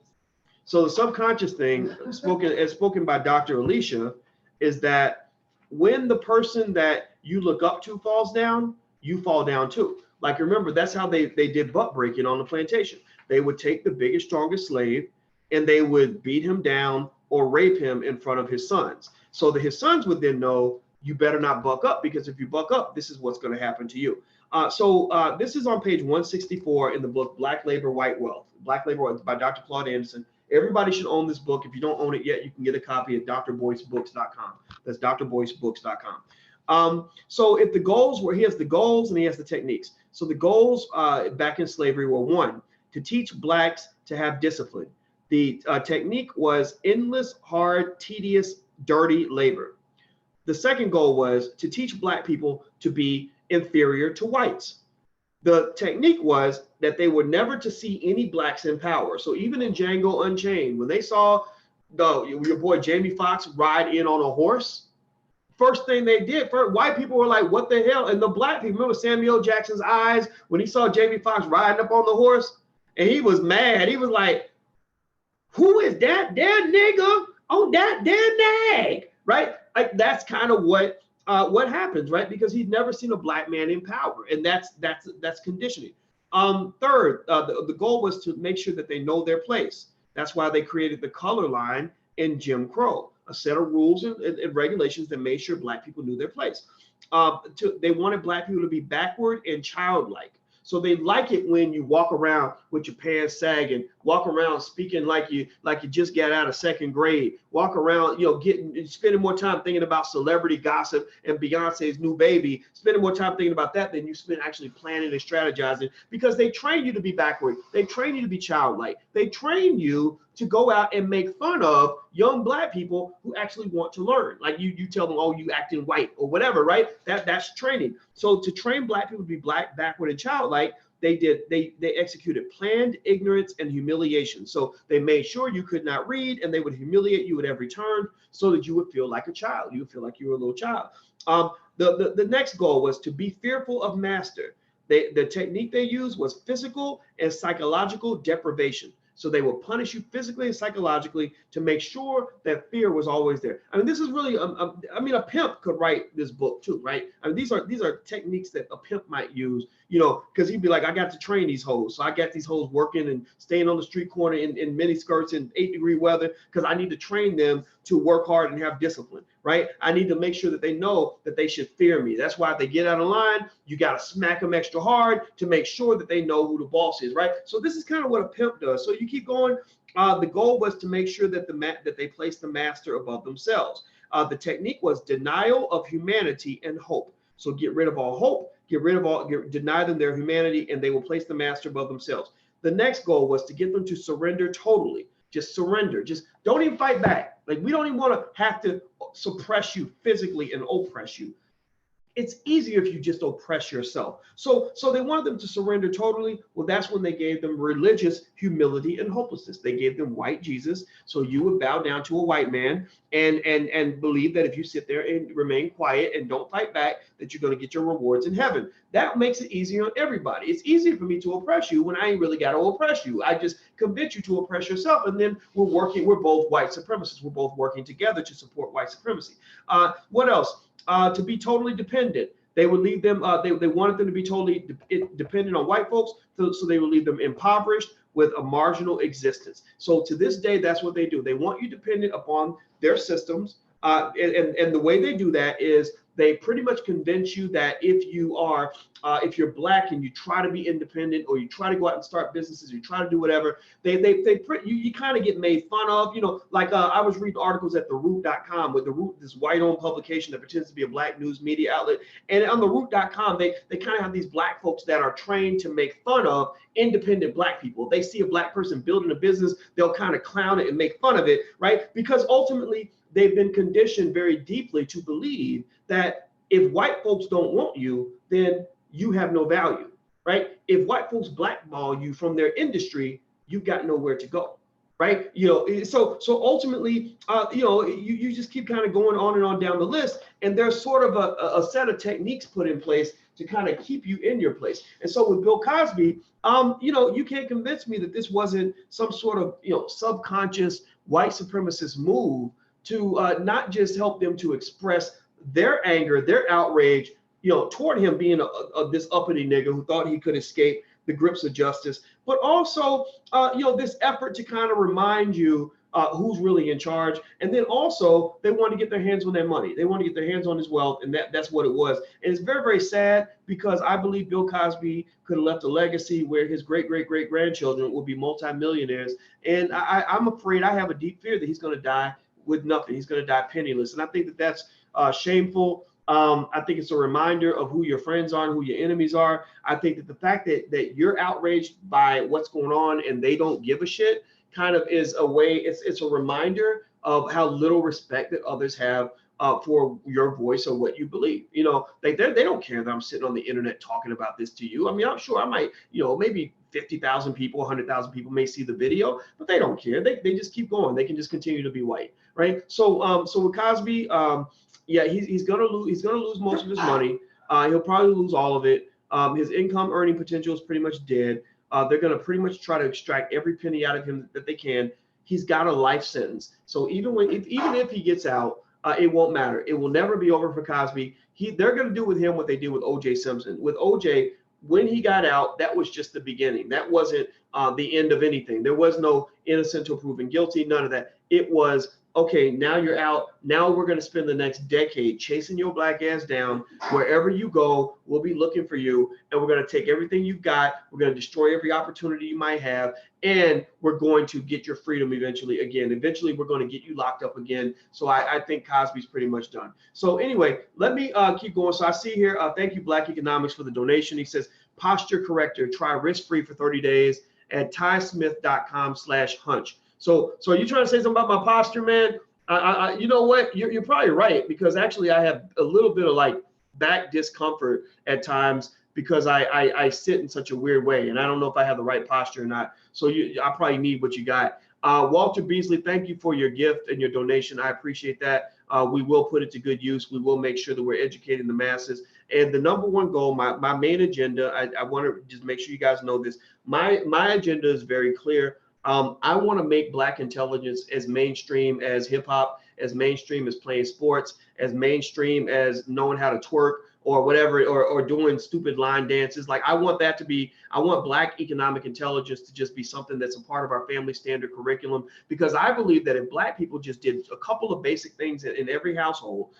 S2: So the subconscious thing, spoken by Dr. Alicia, is that when the person that you look up to falls down, you fall down too. Like, remember, that's how they did butt breaking on the plantation. They would take the biggest, strongest slave and they would beat him down or rape him in front of his sons. So that his sons would then know, you better not buck up, because if you buck up, this is what's going to happen to you. So this is on page 164 in the book, Black Labor, White Wealth. Black Labor by Dr. Claude Anderson. Everybody should own this book. If you don't own it yet, you can get a copy at drboycebooks.com. That's drboycebooks.com. So if the goals were, he has the goals and he has the techniques. So the goals back in slavery were: 1, to teach Blacks to have discipline. The technique was endless, hard, tedious, dirty labor. The second goal was to teach Black people to be inferior to whites. The technique was that they were never to see any Blacks in power. So even in Django Unchained, when they saw your boy Jamie Foxx ride in on a horse, first thing they did, white people were like, what the hell? And the Black people, remember Samuel Jackson's eyes when he saw Jamie Foxx riding up on the horse? And he was mad. He was like, who is that nigga on that damn nag? Right? Like, that's kind of what happens, right? Because he'd never seen a Black man in power, and that's conditioning. Third, the goal was to make sure that they know their place. That's why they created the color line in Jim Crow, a set of rules and regulations that made sure Black people knew their place. They wanted Black people to be backward and childlike. So they like it when you walk around with your pants sagging, walk around speaking like you just got out of second grade, walk around, spending more time thinking about celebrity gossip and Beyonce's new baby, spending more time thinking about that than you spend actually planning and strategizing, because they train you to be backward. They train you to be childlike. They train you to go out and make fun of young Black people who actually want to learn. Like you tell them, oh, you acting white or whatever, right? That's training. So to train Black people to be Black, backward, and childlike, they executed planned ignorance and humiliation. So they made sure you could not read, and they would humiliate you at every turn so that you would feel like a child. You would feel like you were a little child. The next goal was to be fearful of master. The technique they used was physical and psychological deprivation. So they will punish you physically and psychologically to make sure that fear was always there. I mean, this is really, a pimp could write this book too, right? I mean, these are techniques that a pimp might use, because he'd be like, I got to train these hoes. So I got these hoes working and staying on the street corner in mini skirts in 8-degree weather, because I need to train them to work hard and have discipline, right? I need to make sure that they know that they should fear me. That's why if they get out of line, you got to smack them extra hard to make sure that they know who the boss is, right? So this is kind of what a pimp does. So you keep going. The goal was to make sure that that they place the master above themselves. The technique was denial of humanity and hope. So get rid of all hope, deny them their humanity, and they will place the master above themselves. The next goal was to get them to surrender totally. Just surrender. Just don't even fight back. Like, we don't even want to have to suppress you physically and oppress you. It's easier if you just oppress yourself. So they wanted them to surrender totally. Well, that's when they gave them religious humility and hopelessness. They gave them white Jesus. So you would bow down to a white man and believe that if you sit there and remain quiet and don't fight back, that you're going to get your rewards in heaven. That makes it easier on everybody. It's easier for me to oppress you when I ain't really got to oppress you. I just convince you to oppress yourself, and then we're both white supremacists. We're both working together to support white supremacy. What else? To be totally dependent. They would leave them, they wanted them to be totally dependent on white folks, so they would leave them impoverished with a marginal existence. So to this day, that's what they do. They want you dependent upon their systems. And the way they do that is They pretty much convince you that if you're black and you try to be independent, or you try to go out and start businesses, you try to do whatever, you kind of get made fun of. Like I was reading articles at theroot.com, with The Root, this white-owned publication that pretends to be a black news media outlet. And on theroot.com, they kind of have these black folks that are trained to make fun of independent black people. They see a black person building a business, they'll kind of clown it and make fun of it, right? Because ultimately they've been conditioned very deeply to believe that if white folks don't want you, then you have no value, right? If white folks blackball you from their industry, you've got nowhere to go, right? So ultimately, you just keep kind of going on and on down the list, and there's sort of a set of techniques put in place to kind of keep you in your place. And so with Bill Cosby, you can't convince me that this wasn't some sort of subconscious white supremacist move to not just help them to express their anger, their outrage, toward him being this uppity nigga who thought he could escape the grips of justice, but also, this effort to kind of remind you who's really in charge. And then also, they want to get their hands on their money. They want to get their hands on his wealth, and that's what it was. And it's very, very sad, because I believe Bill Cosby could have left a legacy where his great-great-great-grandchildren will be multimillionaires. And I'm afraid, I have a deep fear that he's going to die with nothing. He's going to die penniless. And I think that that's shameful. I think it's a reminder of who your friends are and who your enemies are. I think that the fact that you're outraged by what's going on and they don't give a shit kind of is a way, it's a reminder of how little respect that others have for your voice or what you believe. They don't care that I'm sitting on the internet talking about this to you. I mean, I'm sure I might, maybe 50,000 people, 100,000 people may see the video, but they don't care. They just keep going. They can just continue to be white, right? So with Cosby, yeah, he's gonna lose most of his money. He'll probably lose all of it. His income earning potential is pretty much dead. They're gonna pretty much try to extract every penny out of him that they can. He's got a life sentence. So even if he gets out, it won't matter. It will never be over for Cosby. They're gonna do with him what they did with O.J. Simpson. With O.J., when he got out, that was just the beginning. That wasn't the end of anything. There was no innocent until proven guilty. None of that. It was, okay, now you're out. Now we're going to spend the next decade chasing your black ass down. Wherever you go, we'll be looking for you. And we're going to take everything you've got. We're going to destroy every opportunity you might have. And we're going to get your freedom eventually again. Eventually, we're going to get you locked up again. So I think Cosby's pretty much done. So anyway, let me keep going. So I see here, thank you, Black Economics, for the donation. He says, posture corrector, try risk-free for 30 days at tysmith.com/hunch. So are you trying to say something about my posture, man? You know what? You're probably right, because actually I have a little bit of like back discomfort at times because I sit in such a weird way, and I don't know if I have the right posture or not. So I probably need what you got. Walter Beasley, thank you for your gift and your donation. I appreciate that. We will put it to good use. We will make sure that we're educating the masses. And the number one goal, my main agenda, I want to just make sure you guys know this. My agenda is very clear. I want to make Black intelligence as mainstream as hip hop, as mainstream as playing sports, as mainstream as knowing how to twerk or whatever, or doing stupid line dances. Like I want Black economic intelligence to just be something that's a part of our family standard curriculum, because I believe that if Black people just did a couple of basic things in every household,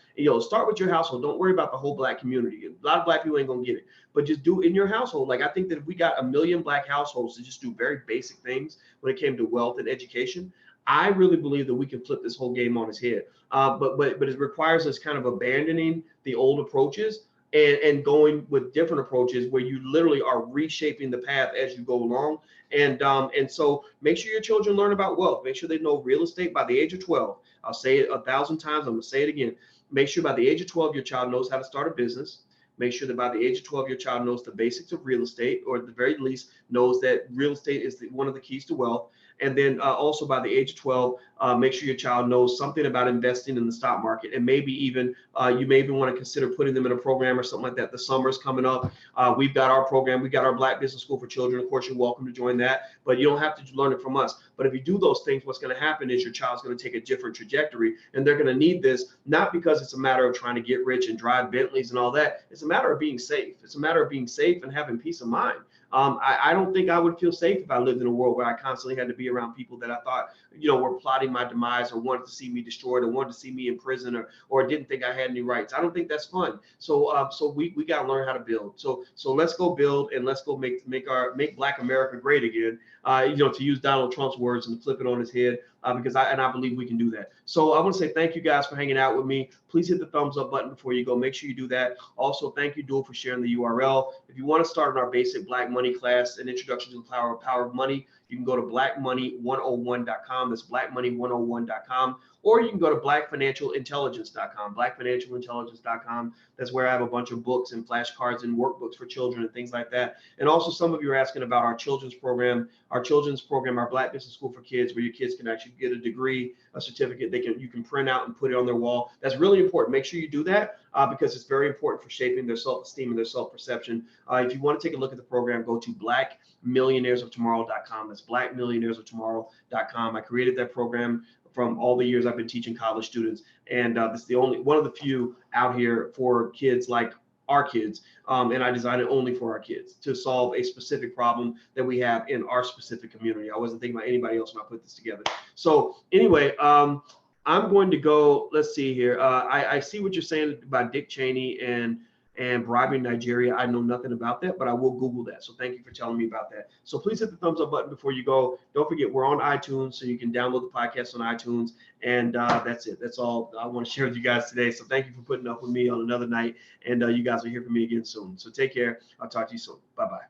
S2: start with your household. Don't worry about the whole Black community. A lot of Black people ain't gonna get it, but just do it in your household. Like I think that if we got 1 million Black households to just do very basic things when it came to wealth and education, I really believe that we can flip this whole game on its head. But it requires us kind of abandoning the old approaches and going with different approaches where you literally are reshaping the path as you go along. And so make sure your children learn about wealth. Make sure they know real estate by the age of 12. I'll say it 1,000 times. I'm going to say it again. Make sure by the age of 12, your child knows how to start a business. Make sure that by the age of 12, your child knows the basics of real estate, or at the very least knows that real estate is one of the keys to wealth. And then also by the age of 12, make sure your child knows something about investing in the stock market. And maybe even you may even want to consider putting them in a program or something like that. The summer's coming up. We've got our program. We've got our Black Business School for Children. Of course, you're welcome to join that, but you don't have to learn it from us. But if you do those things, what's going to happen is your child's going to take a different trajectory, and they're going to need this, not because it's a matter of trying to get rich and drive Bentleys and all that. It's a matter of being safe. It's a matter of being safe and having peace of mind. I don't think I would feel safe if I lived in a world where I constantly had to be around people that I thought, were plotting my demise or wanted to see me destroyed or wanted to see me in prison or didn't think I had any rights. I don't think that's fun. So we got to learn how to build. So let's go build, and let's go make Black America great again. To use Donald Trump's words and to flip it on his head, because I believe we can do that. So I want to say thank you guys for hanging out with me. Please hit the thumbs up button before you go. Make sure you do that. Also, thank you, Dual, for sharing the URL. If you want to start in our basic Black Money class, an introduction to the power of money, you can go to blackmoney101.com. That's blackmoney101.com. Or you can go to blackfinancialintelligence.com, blackfinancialintelligence.com. That's where I have a bunch of books and flashcards and workbooks for children and things like that. And also, some of you are asking about our children's program, our Black Business School for Kids, where your kids can actually get a degree, a certificate you can print out and put it on their wall. That's really important. Make sure you do that because it's very important for shaping their self-esteem and their self-perception. If you want to take a look at the program, go to blackmillionairesoftomorrow.com. That's blackmillionairesoftomorrow.com. I created that program from all the years I've been teaching college students, and this is one of the few out here for kids like our kids, and I designed it only for our kids to solve a specific problem that we have in our specific community. I wasn't thinking about anybody else when I put this together. So anyway, I'm going to go. Let's see here. I see what you're saying about Dick Cheney and bribing Nigeria. I know nothing about that, but I will Google that. So thank you for telling me about that. So please hit the thumbs up button before you go. Don't forget, we're on iTunes, so you can download the podcast on iTunes. And that's it. That's all I want to share with you guys today. So thank you for putting up with me on another night. And you guys will hear from me again soon. So take care. I'll talk to you soon. Bye-bye.